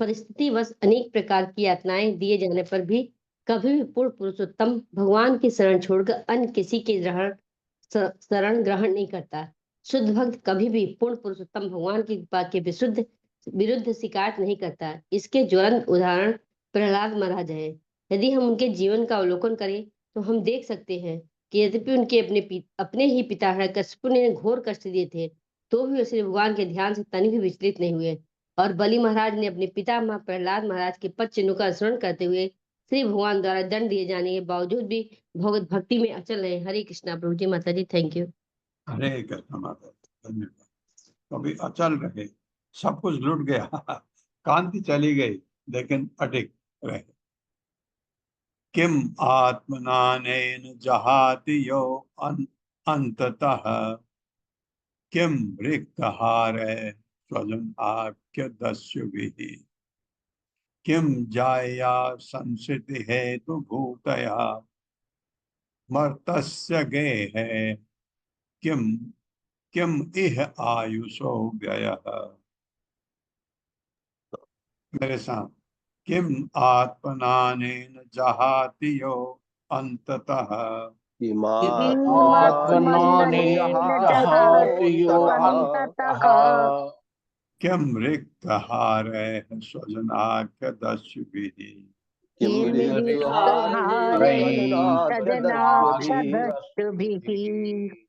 परिस्थितिवश अनेक प्रकार की यातनाएं दिए जाने पर भी कभी भी पूर्ण पुरुषोत्तम भगवान की शरण छोड़कर अन्य किसी के शरण ग्रहण नहीं करता। शुद्ध भक्त कभी भी पूर्ण पुरुषोत्तम भगवान की कृपा के विरुद्ध शिकायत नहीं करता। इसके ज्वलंत उदाहरण प्रहलाद महाराज है। यदि हम उनके जीवन का अवलोकन करें तो हम देख सकते हैं कि यद्यपि उनके अपने ही पिता हिरण्यकशिपु ने घोर कष्ट दिए थे, तो भी वे श्री भगवान के ध्यान से तनिक भी विचलित नहीं हुए और बलि महाराज ने अपने पितामह प्रहलाद महाराज के पद चिन्हों का अनुसरण करते हुए श्री भगवान द्वारा दंड दिए जाने के बावजूद भी भगवत भक्ति में अचल रहे। हरे कृष्णा। प्रभु जी माता जी थैंक यू। हरे कृष्णा माता जी धन्यवाद। कभी अचल रहे, सब कुछ लुट गया, कांति चली गई लेकिन अटिक रहे। किम आत्मनानेन जहाति यो अंततः किम रिक्तहारे स्वजन आख्य दस्युभिः किम जाया संसिति हेतु भूतया मर्तस्य गेहे किम इह आयुषो व्ययः। मेरे साथ। किम आत्मनानेन जहाति यो अंततः किम रिक्तहारे स्वजनाख्य दस्युभिः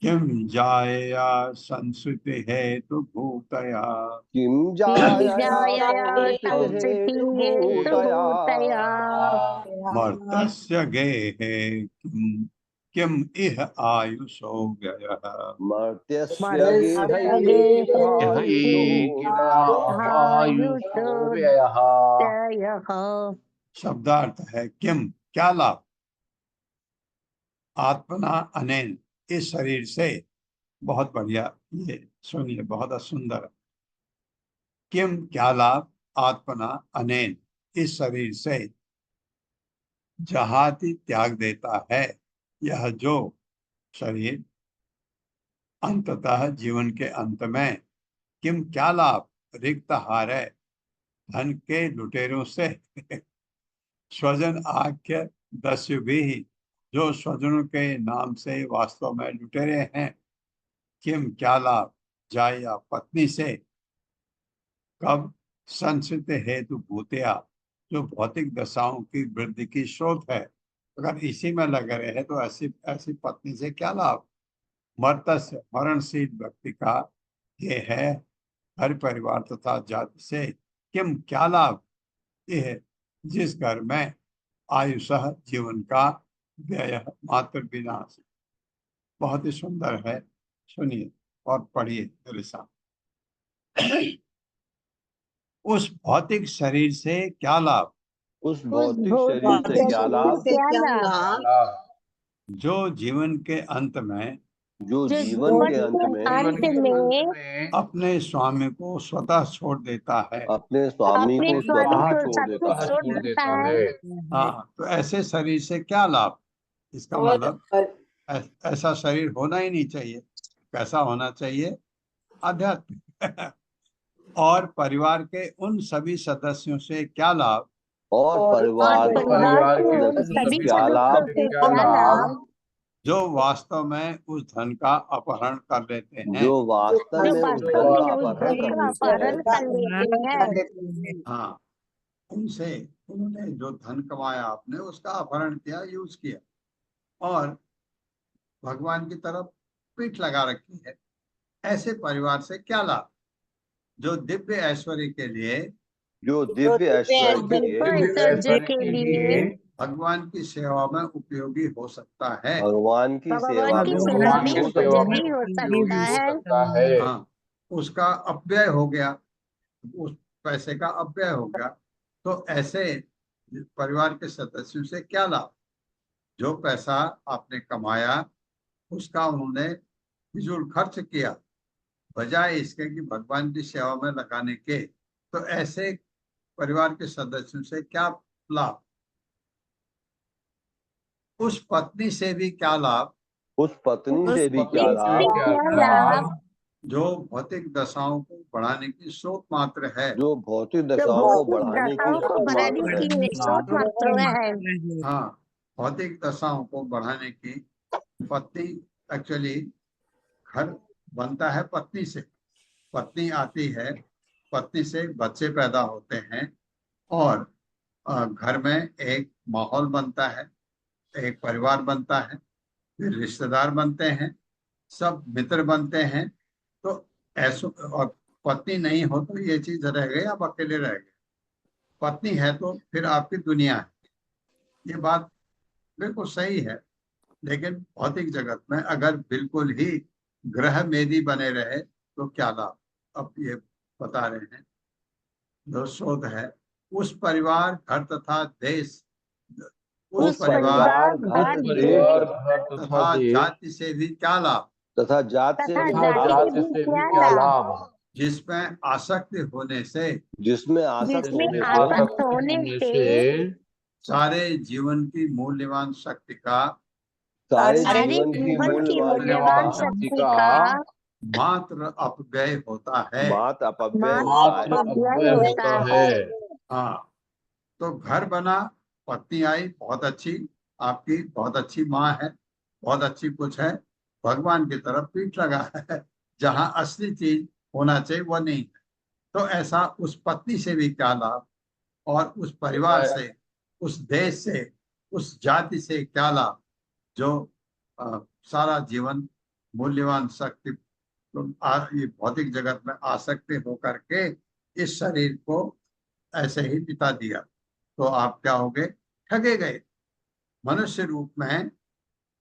किम जाया संस्कृति हेतु भूतया मर्तस्य गेहे किम इह आयुषो व्ययः मर्त्यस्य मर्त्यस्य गेहायुषो गेहायुषो व्ययः। व्ययः। शब्दार्थ है किम, क्या लाभ, आत्मना अनेन, इस शरीर से। बहुत बढ़िया, ये सुनिए, बहुत सुंदर। किम, क्या लाभ, आत्मना अनेन, इस शरीर से, जहाती, त्याग देता है, यह जो शरीर, अंततः जीवन के अंत में, किम, क्या लाभ, रिक्त हारे, धन के लुटेरों से, स्वजन आख्य दस्यु भी, जो स्वजनों के नाम से वास्तव में लुटेरे हैं, किम, क्या लाभ, जाया, पत्नी से, कब, संचित हेतु भूतिया, जो भौतिक दशाओं की वृद्धि की स्रोत है। अगर इसी में लगे रहे तो ऐसी ऐसी पत्नी से क्या लाभ। मर्तस्य, मरणशील व्यक्ति का ये है, घर परिवार तथा जाति से, किम, क्या लाभ, यह जिस घर में आयुषः, जीवन का, व्यय, मात्र विनाश। बहुत ही सुंदर है, सुनिए और पढ़िए मेरे साथ। उस भौतिक शरीर से क्या लाभ, उस भौतिक शरीर से क्या लाभ, जो जीवन के अंत में, जो जीवन के अंत में अपने स्वामी को स्वतः छोड़ देता है। अपने स्वामी को स्वतः छोड़ देता है। हाँ, तो ऐसे शरीर से क्या लाभ। इसका मतलब ऐसा शरीर होना ही नहीं चाहिए। कैसा होना चाहिए, आध्यात्मिक। और परिवार के उन सभी सदस्यों से क्या लाभ, और परिवार के सभी क्या लाभ, जो वास्तव में उस धन का अपहरण कर लेते हैं। जो वास्तव में उस धन का अपहरण कर लेते हैं। हाँ, उनसे, उन्होंने जो धन कमाया आपने उसका अपहरण किया, यूज किया, और भगवान की तरफ पीठ लगा रखी है। ऐसे परिवार से क्या लाभ, जो दिव्य ऐश्वर्य के लिए, जो दिव्य ऐश्वर्य के लिए भगवान की सेवा में उपयोगी हो सकता है। भगवान की सेवा में उपयोगी हो सकता है। हाँ, उसका अपव्यय हो गया, उस पैसे का अपव्यय हो गया। तो ऐसे परिवार के सदस्यों से क्या लाभ, जो पैसा आपने कमाया उसका उन्होंने फिजूल खर्च किया, बजाय इसके कि भगवान की सेवा में लगाने के। तो ऐसे परिवार के सदस्यों से क्या लाभ। उस पत्नी से भी क्या लाभ, उस पत्नी से भी क्या लाभ, जो भौतिक दशाओं को बढ़ाने की स्रोत मात्र है। जो भौतिक दशाओं को बढ़ाने की स्रोत मात्र है। हाँ, भौतिक दशाओं को बढ़ाने की। पत्नी, एक्चुअली घर बनता है पत्नी से, पत्नी आती है, पत्नी से बच्चे पैदा होते हैं, और घर में एक माहौल बनता है, एक परिवार बनता है, फिर रिश्तेदार बनते हैं, सब मित्र बनते हैं। तो ऐसा, और पत्नी नहीं हो तो ये चीज रह गई, आप अकेले रह गए। पत्नी है तो फिर आपकी दुनिया है। ये बात बिल्कुल सही है। लेकिन भौतिक जगत में अगर बिल्कुल ही ग्रह मेदी बने रहे तो क्या लाभ। अब ये बता रहे हैं, जो शोध है, उस परिवार, घर तथा देश, उस परिवार, घर, देश तथा जाति से भी क्या लाभ, तथा जाति से भी क्या लाभ, जिसमें आसक्ति होने से, जिसमें आसक्त होने से सारे जीवन की मूल्यवान शक्ति का, सारे जीवन की मूल्यवान शक्ति का मात्र अपव्यय होता है। मात्र अपव्यय होता है। हाँ, तो घर बना, पत्नी आई, बहुत अच्छी, आपकी बहुत अच्छी माँ है, बहुत अच्छी कुछ है, भगवान की तरफ पीठ लगा है, जहाँ असली चीज होना चाहिए वो नहीं है। तो ऐसा उस पत्नी से भी क्या लाभ, और उस परिवार से, उस देश से, उस जाति से क्या लाभ, जो सारा जीवन मूल्यवान शक्ति, तो ये भौतिक जगत में आसक्ति होकर के इस शरीर को ऐसे ही बिता दिया, तो आप क्या हो गए, ठगे गए। मनुष्य रूप में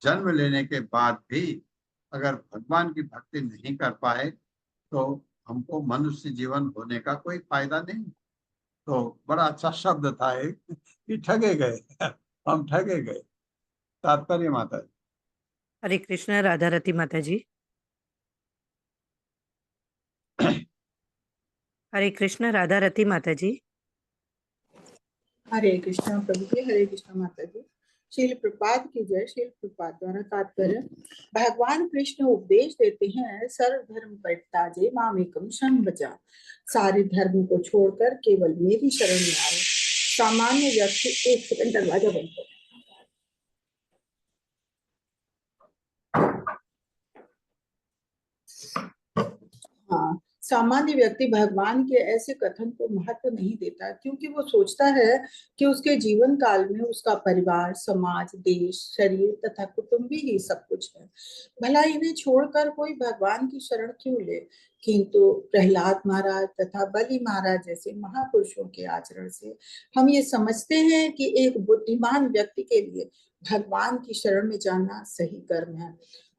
जन्म लेने के बाद भी अगर भगवान की भक्ति नहीं कर पाए तो हमको मनुष्य जीवन होने का कोई फायदा नहीं। तो बड़ा अच्छा शब्द था एक कि ठगे गए हम ठगे गए। तात्पर्य माता जी। हरे कृष्ण। राधा रति माता जी। हरे कृष्ण। राधा रति माता जी। हरे कृष्णा प्रभु जी। हरे कृष्णा माता जी। शील प्रपात की जय। शील प्रपात द्वारा तात्पर्य, भगवान कृष्ण उपदेश देते हैं, सर्व धर्म परित्याज्य मामेकम शरणं व्रज। सारे धर्म को छोड़कर केवल मेरी शरण में आओ। सामान्य व्यक्ति, एक सेकंड दरवाजा बंद करो। हाँ, सामान्य व्यक्ति भगवान के ऐसे कथन को महत्व नहीं देता, क्योंकि वो सोचता है कि उसके जीवन काल में उसका परिवार, समाज, देश, शरीर तथा कुटुंबी ही सब कुछ है। भला इन्हें छोड़कर कोई भगवान की शरण क्यों ले? किंतु प्रहलाद महाराज तथा बलि महाराज जैसे महापुरुषों के आचरण से हम ये समझते हैं कि एक बुद्धिमान व्यक्ति के लिए भगवान की शरण में जाना सही कर्म है।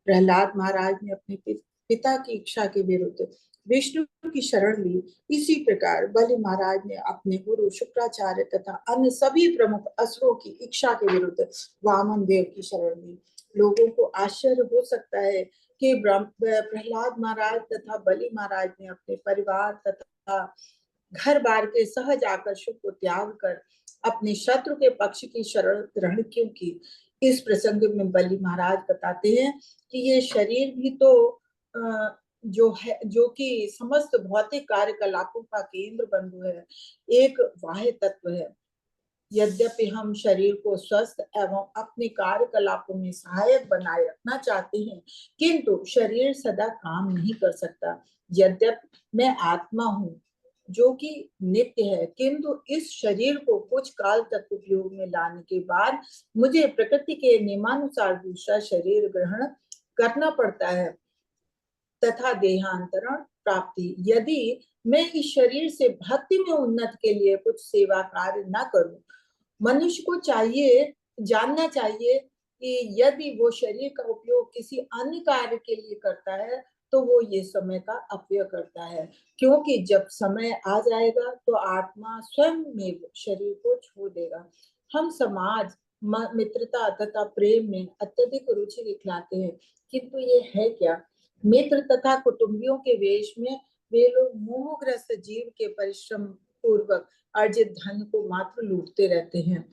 प्रहलाद महाराज ने अपने पिता की इच्छा के विरुद्ध विष्णु की शरण ली। इसी प्रकार बलि महाराज ने अपने गुरु शुक्राचार्य तथा अन्य सभी प्रमुख असुरों की इच्छा के विरुद्ध वामन देव की शरण ली। लोगों को आश्चर्य हो सकता है कि प्रहलाद महाराज तथा बलि महाराज ने अपने परिवार तथा घर बार के सहज आकर्षण को त्याग कर अपने शत्रु के पक्ष की शरण ग्रहण क्यों की? इस प्रसंग में बलि महाराज बताते हैं कि ये शरीर भी तो जो है, जो कि समस्त भौतिक कार्यकलापों का केंद्र बंधु है, एक बाह्य तत्व है। यद्यपि हम शरीर को स्वस्थ एवं अपने कार्यकलापों में सहायक बनाए रखना चाहते हैं, किंतु शरीर सदा काम नहीं कर सकता। यद्यपि मैं आत्मा हूँ जो कि नित्य है, किंतु इस शरीर को कुछ काल तक उपयोग में लाने के बाद मुझे प्रकृति के नियमानुसार दूसरा शरीर ग्रहण करना पड़ता है तथा देहांतरण प्राप्ति। यदि मैं इस शरीर से भक्ति में उन्नत के लिए कुछ सेवा कार्य न करूं, मनुष्य को जानना चाहिए कि यदि वो शरीर का उपयोग किसी अन्य कार्य के लिए करता है तो वो ये समय का अपव्यय करता है, क्योंकि जब समय आ जाएगा तो आत्मा स्वयं में शरीर को छोड़ देगा। हम समाज, मित्रता तथा प्रेम में अत्यधिक रुचि दिखलाते हैं, किंतु ये है क्या? मित्र तथा कुटुंबियों के वेश में वे लोग मोहग्रस्त जीव के परिश्रम पूर्वक अर्जित धन को मात्र लूटते रहते हैं।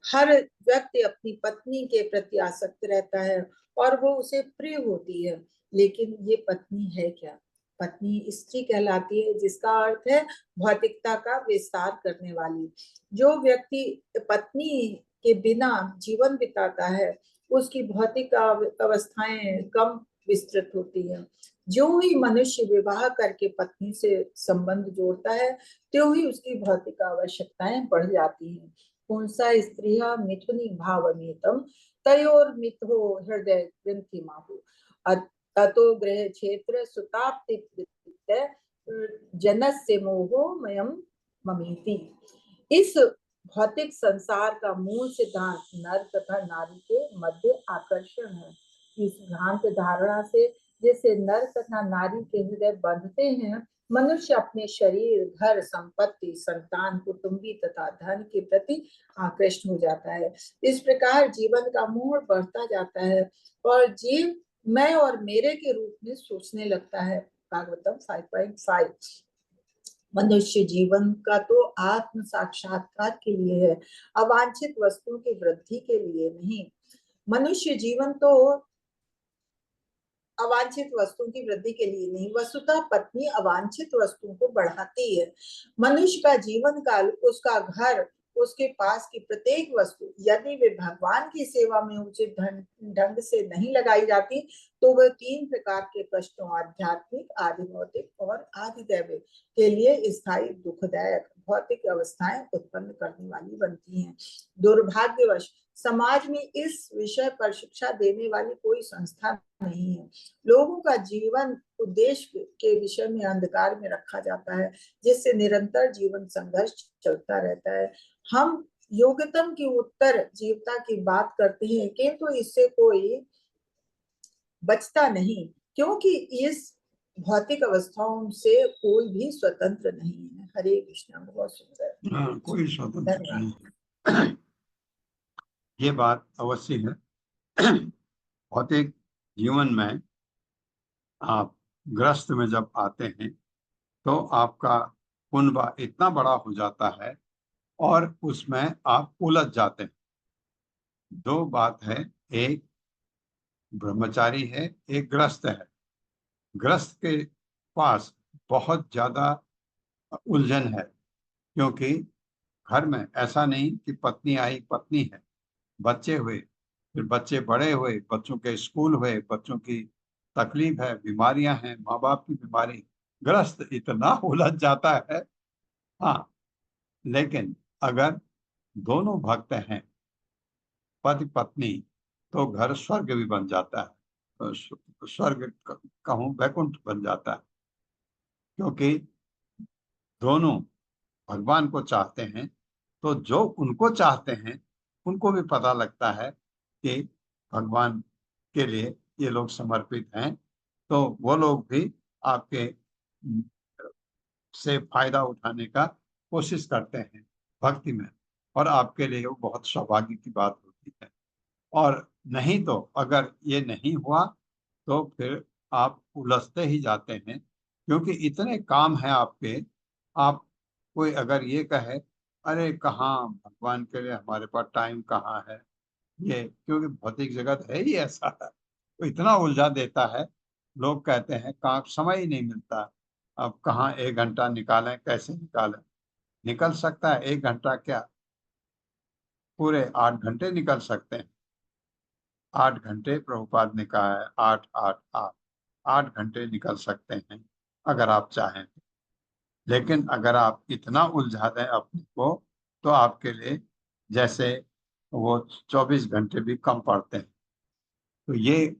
हर व्यक्ति अपनी पत्नी के प्रति आसक्त रहता है और वो उसे प्रिय होती है, लेकिन ये पत्नी है क्या? पत्नी स्त्री कहलाती है, जिसका अर्थ है भौतिकता का विस्तार करने वाली। जो व्यक्ति पत्नी के बिना जीवन बिताता है, उसकी भौतिक अवस्थाएं कम विस्तृत होती है। जो ही मनुष्य विवाह करके पत्नी से संबंध जोड़ता है, त्यों ही उसकी भौतिक आवश्यकताएं बढ़ जाती हैं। पुंसा स्त्रिया मिथुनी भावमेतम तयोर मिथो हृदय ग्रंथि माहु अतो ग्रह क्षेत्र सुताप्ति जनस्य मोहो मयम ममीति। इस भौतिक संसार का मूल सिद्धांत नर तथा नारी के मध्य आकर्षण है। इस भ्रांत धारणा से जैसे नर तथा नारी के हृदय बंधते हैं, मनुष्य अपने शरीर, घर, संपत्ति, संतान, कुटुंबी तथा धन के प्रति आकृष्ट हो जाता है। इस प्रकार जीवन का मोह बढ़ता जाता है और जीव मैं और मेरे के रूप में सोचने लगता है। भागवतम 5.5। मनुष्य जीवन का तो आत्म साक्षात्कार के लिए है, अवांछित वस्तुओं की वृद्धि के लिए नहीं। मनुष्य जीवन तो अवांछित वस्तुओं की वृद्धि के लिए नहीं, वस्तुतः पत्नी अवांछित वस्तुओं को बढ़ाती है। मनुष्य का जीवन काल, उसका घर, उसके पास की प्रत्येक वस्तु यदि वे भगवान की सेवा में उचित ढंग से नहीं लगाई जाती तो वह 3 प्रकार के कष्टों, आध्यात्मिक, आदि भौतिक और आदि दैविक के लिए स्थायी दुखदायक भौतिक अवस्थाएं उत्पन्न करने वाली बनती हैं। दुर्भाग्यवश समाज में इस विषय पर शिक्षा देने वाली कोई संस्था नहीं है। लोगों का जीवन उद्देश्य के विषय में अंधकार में रखा जाता है, जिससे निरंतर जीवन संघर्ष चलता रहता है। हम योग्यतम की उत्तर जीवता की बात करते हैं, किंतु इससे कोई बचता नहीं, क्योंकि इस भौतिक अवस्थाओं से कोई भी स्वतंत्र नहीं है। हरे कृष्णा। बहुत सुंदर। हाँ, कोई स्वतंत्र धन्यवाद। नहीं। ये बात अवश्य है। भौतिक जीवन में आप ग्रस्त में जब आते हैं तो आपका कुनबा इतना बड़ा हो जाता है और उसमें आप उलझ जाते हैं। दो बात है, एक ब्रह्मचारी है, एक ग्रस्त है। ग्रस्त के पास बहुत ज्यादा उलझन है, क्योंकि घर में ऐसा नहीं कि पत्नी आई पत्नी है, बच्चे हुए, फिर बच्चे बड़े हुए, बच्चों के स्कूल हुए, बच्चों की तकलीफ है, बीमारियां हैं, माँ बाप की बीमारी, ग्रस्त इतना उलझ जाता है। हाँ, लेकिन अगर दोनों भक्त हैं, पति पत्नी, तो घर स्वर्ग भी बन जाता है, तो स्वर्ग कहूँ वैकुंठ बन जाता है, क्योंकि दोनों भगवान को चाहते हैं। तो जो उनको चाहते हैं उनको भी पता लगता है कि भगवान के लिए ये लोग समर्पित हैं, तो वो लोग भी आपके से फायदा उठाने का कोशिश करते हैं भक्ति में, और आपके लिए वो बहुत सौभाग्य की बात होती है। और नहीं तो अगर ये नहीं हुआ तो फिर आप उलझते ही जाते हैं, क्योंकि इतने काम हैं आपके। आप कोई अगर ये कहे अरे कहाँ भगवान के लिए हमारे पास टाइम कहाँ है, ये क्योंकि भौतिक जगत है ही ऐसा है, तो इतना उलझा देता है। लोग कहते हैं कहाँ समय ही नहीं मिलता, अब कहाँ 1 घंटा निकालें, कैसे निकालें। निकल सकता है 1 घंटा, क्या पूरे 8 घंटे निकल सकते हैं। 8 घंटे प्रभुपाद ने कहा है, 8 घंटे निकल सकते हैं अगर आप चाहें तो। लेकिन अगर आप इतना उलझा दें अपने को तो आपके लिए जैसे वो 24 घंटे भी कम पड़ते हैं। तो ये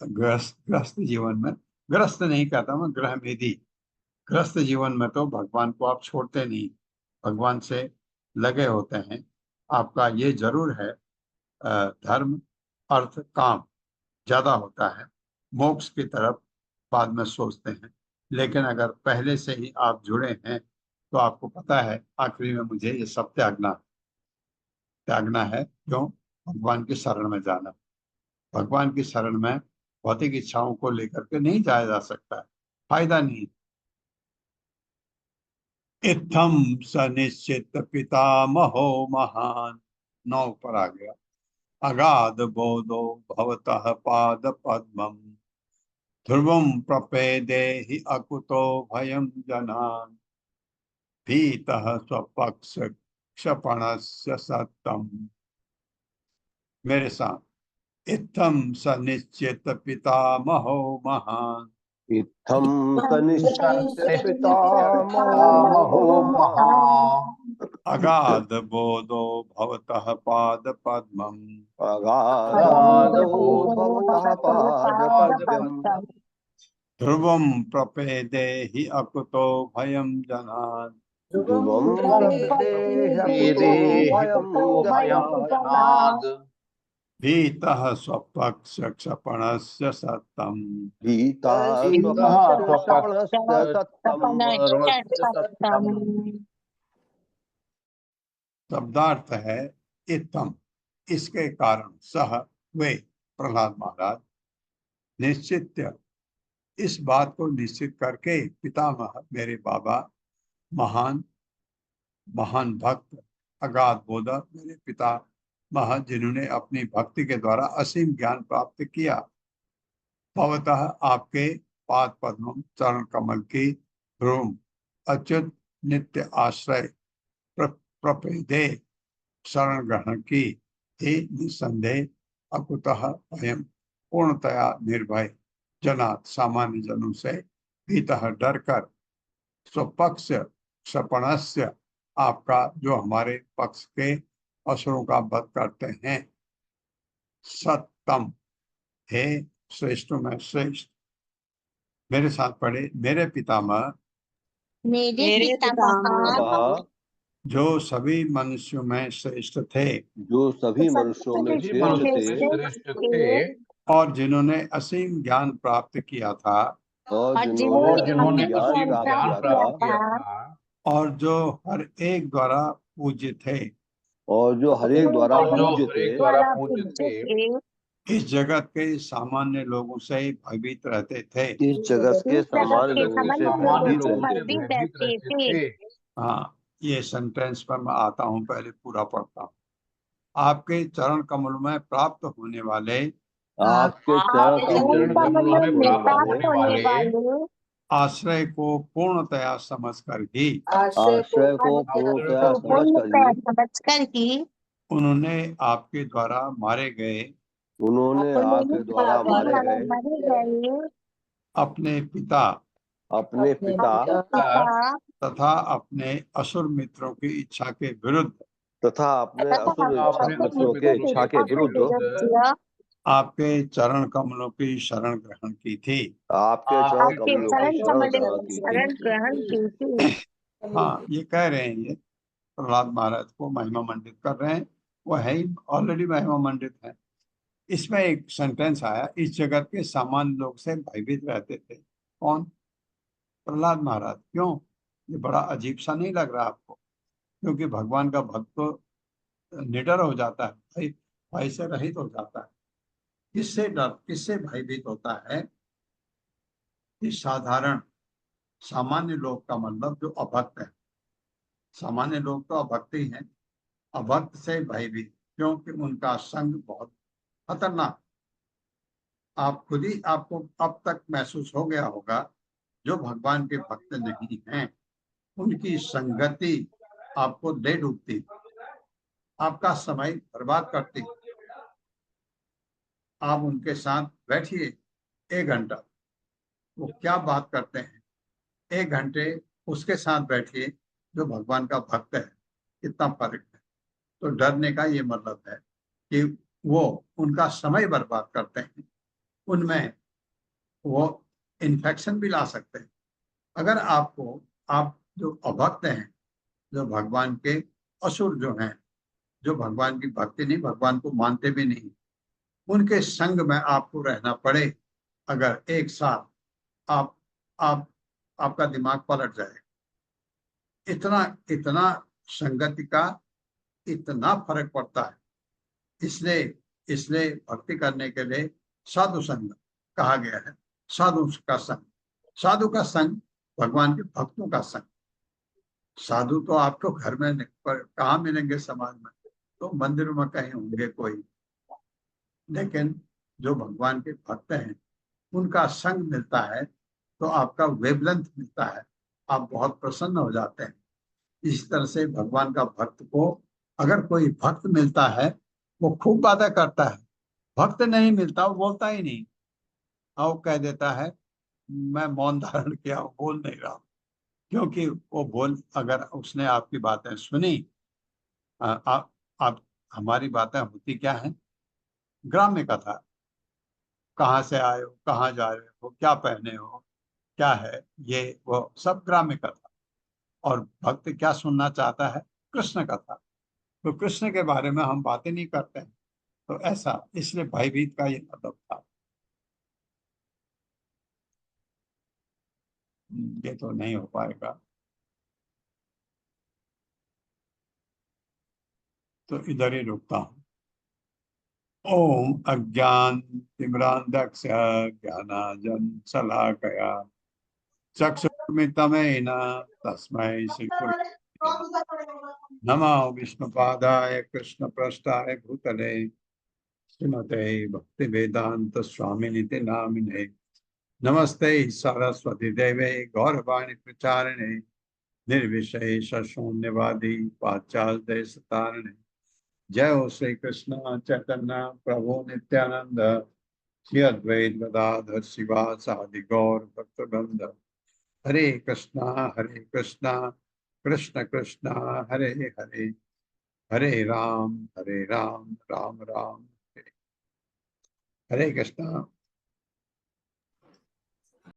ग्रस्त जीवन में, ग्रस्त नहीं कहता मैं, ग्रह मेधी, ग्रस्त जीवन में तो भगवान को आप छोड़ते नहीं, भगवान से लगे होते हैं। आपका ये जरूर है, धर्म अर्थ काम ज्यादा होता है, मोक्ष की तरफ बाद में सोचते हैं। लेकिन अगर पहले से ही आप जुड़े हैं तो आपको पता है आखिरी में मुझे ये सब त्यागना है। क्यों? भगवान की शरण में जाना। भगवान की शरण में भौतिक इच्छाओं को लेकर के नहीं जाया जा सकता है, फायदा नहीं। इत्थम सनिश्चित पितामहो महान, 9 पर आ गया। अगाध बोधो भवतः पाद पद्मम, ध्रुवम प्रपेदेहि अकुतो भयम जनान, भीतः स्वपक्ष क्षपणस्य सत्तम। मेरे साथ, इत्थम सनिश्चित पितामहो महान, इत्थं सनिश्चित्य पितामहो महान्, अगाध बोधो भवतः पाद पद्मम, अगाधादो भवतः पादपद्मम्, ध्रुवम प्रपेदेहि अकुतो भयम जनान, ध्रुवं प्रपेदेह्यकुतो भयं जनाद्, भीतः स्वपक्ष क्षपणस्य सत्तम। भीतः स्वपक्षश्रवणस्य सत्तम्। शब्दार्थ है इत्थम, इसके कारण, सह वे प्रहलाद महाराज, निश्चित इस बात को निश्चित करके, पितामह मेरे बाबा, महान महान भक्त, अगाध बोधक मेरे पिता मह, जिन्होंने अपनी भक्ति के द्वारा असीम ज्ञान प्राप्त किया, भवतः आपके पाद पद्म चरण कमल की ध्रुव अच्युत नित्य आश्रय प्रपेदे शरण ग्रहण की, ही निसंदेह अकुतः भयम, पूर्णतया निर्भय, जनात सामान्य जनों से, भीतः डरकर, स्वपक्ष क्षपणस्य, आपका जो हमारे पक्ष के असुरों का वध करते हैं, सत्तम, हे श्रेष्ठों में श्रेष्ठ। मेरे साथ पढ़े, मेरे पितामह, मेरे पितामह जो सभी मनुष्यों में श्रेष्ठ थे, जो सभी मनुष्यों में श्रेष्ठ थे, और जिन्होंने असीम ज्ञान प्राप्त किया था और और जिन्होंने जिन्होंने ज्ञान ज्ञान प्राप्त प्राप्त किया किया था था और जो हर एक द्वारा पूज्य थे, और जो हर एक द्वारा हर एक पूज्य थे, द्वारा पूज्य थे, इस जगत के सामान्य लोगों से भयभीत रहते थे। इस जगत के इस जगत सामान्य के लोगों से सामान्य भयभीत लोगों से रहते थे। भयभीत रहते थे। हाँ, ये सेंटेंस पर मैं आता हूँ, पहले पूरा पढ़ता हूँ। आपके चरण कमल में प्राप्त होने वाले आपके चरण आपके कमलों चरण में कमलों प्राप्त में होने प्राप्त वाले होने वाले आश्रय को पूर्णतया समझकर ही आश्रय को पूर्णतया समझकर पूर्णतः ही समझकर ही उन्होंने आपके द्वारा मारे गए उन्होंने उन्होंने आपके द्वारा मारे द्वारा गए मारे गए अपने पिता अपने पिता पिता तथा अपने असुर मित्रों की इच्छा के विरुद्ध तथा अपने तथा असुर अपने मित्रों के इच्छा के विरुद्ध आपके चरण कमलों की शरण ग्रहण की थी। आपके चरण आपके कमलों की चरण शरण कमल ग्रहण की की थी। शरण ग्रहण की थी। हाँ, ये कह रहे हैं, ये प्रहलाद महाराज को महिमा मंडित कर रहे हैं। वो है ही ऑलरेडी महिमा मंडित है। इसमें एक सेंटेंस आया, इस जगत के सामान्य लोग से भयभीत रहते थे। कौन? प्रहलाद महाराज। क्यों? ये बड़ा अजीब सा नहीं लग रहा आपको? क्योंकि भगवान का भक्त तो निडर हो जाता है, भय भय से रहित हो जाता है। किससे डर, किससे भयभीत होता है? कि साधारण सामान्य लोग का मतलब जो अभक्त है। सामान्य लोग तो अभक्त ही हैं। अभक्त से भयभीत, क्योंकि उनका संग बहुत खतरनाक। आप खुद ही, आपको अब तक महसूस हो गया होगा, जो भगवान के भक्त नहीं हैं उनकी संगति आपको ले डूबती, आपका समय बर्बाद करती। आप उनके साथ बैठिए 1 घंटा, वो क्या बात करते हैं, 1 घंटे उसके साथ बैठिए जो भगवान का भक्त है, कितना फर्क है। तो डरने का ये मतलब है कि वो उनका समय बर्बाद करते हैं, उनमें वो इन्फेक्शन भी ला सकते हैं। अगर आपको, आप जो अभक्त हैं, जो भगवान के असुर जो हैं, जो भगवान की भक्ति नहीं, भगवान को मानते भी नहीं, उनके संग में आपको रहना पड़े, अगर एक साथ आप आपका दिमाग पलट जाए। इतना इतना संगति का इतना फर्क पड़ता है। इसलिए इसलिए भक्ति करने के लिए साधु संग कहा गया है। साधु का संग, साधु का संग भगवान के भक्तों का संग। साधु तो आपको घर में कहाँ मिलेंगे समाज में? तो मंदिर में कहीं होंगे कोई, लेकिन जो भगवान के भक्त हैं उनका संग मिलता है तो आपका वेवलेंथ मिलता है, आप बहुत प्रसन्न हो जाते हैं। इस तरह से भगवान का भक्त को अगर कोई भक्त मिलता है वो खूब बातें करता है, भक्त नहीं मिलता वो बोलता ही नहीं, और वो कह देता है मैं मौन धारण किया हूं, बोल नहीं रहा हूं। क्योंकि वो बोल, अगर उसने आपकी बातें सुनी, आप हमारी बातें होती क्या है? ग्राम्य कथा, कहाँ से आए हो, कहाँ जा रहे हो, क्या पहने हो, क्या है, ये वो सब ग्राम्य कथा। और भक्त क्या सुनना चाहता है? कृष्ण कथा। तो कृष्ण के बारे में हम बातें नहीं करते हैं। तो ऐसा, इसलिए भयभीत का ये मतलब था। ये तो नहीं हो पाएगा, तो इधर ही रुकता हूँ। ओम अज्ञान तिम्रांधस्य ज्ञानांजन शलाकया चक्षुर्मितमेन तस्मै श्री नमः विष्णुपादाय कृष्णप्रष्टाय भूतले श्रीमते भक्ति वेदांत स्वामिनिति नामिने नमस्ते सरस्वती देवे गौरवाणी प्रचारिणे निर्विशेष शून्यवादी पाश्चात्य देश तारिणे जय हो श्री कृष्ण चैतन्य प्रभु नित्यानंद श्री अद्वैत गदाधर शिवासादि गौर भक्तवृंद हरे कृष्णा कृष्ण कृष्ण हरे हरे हरे राम राम राम हरे हरे कृष्णा।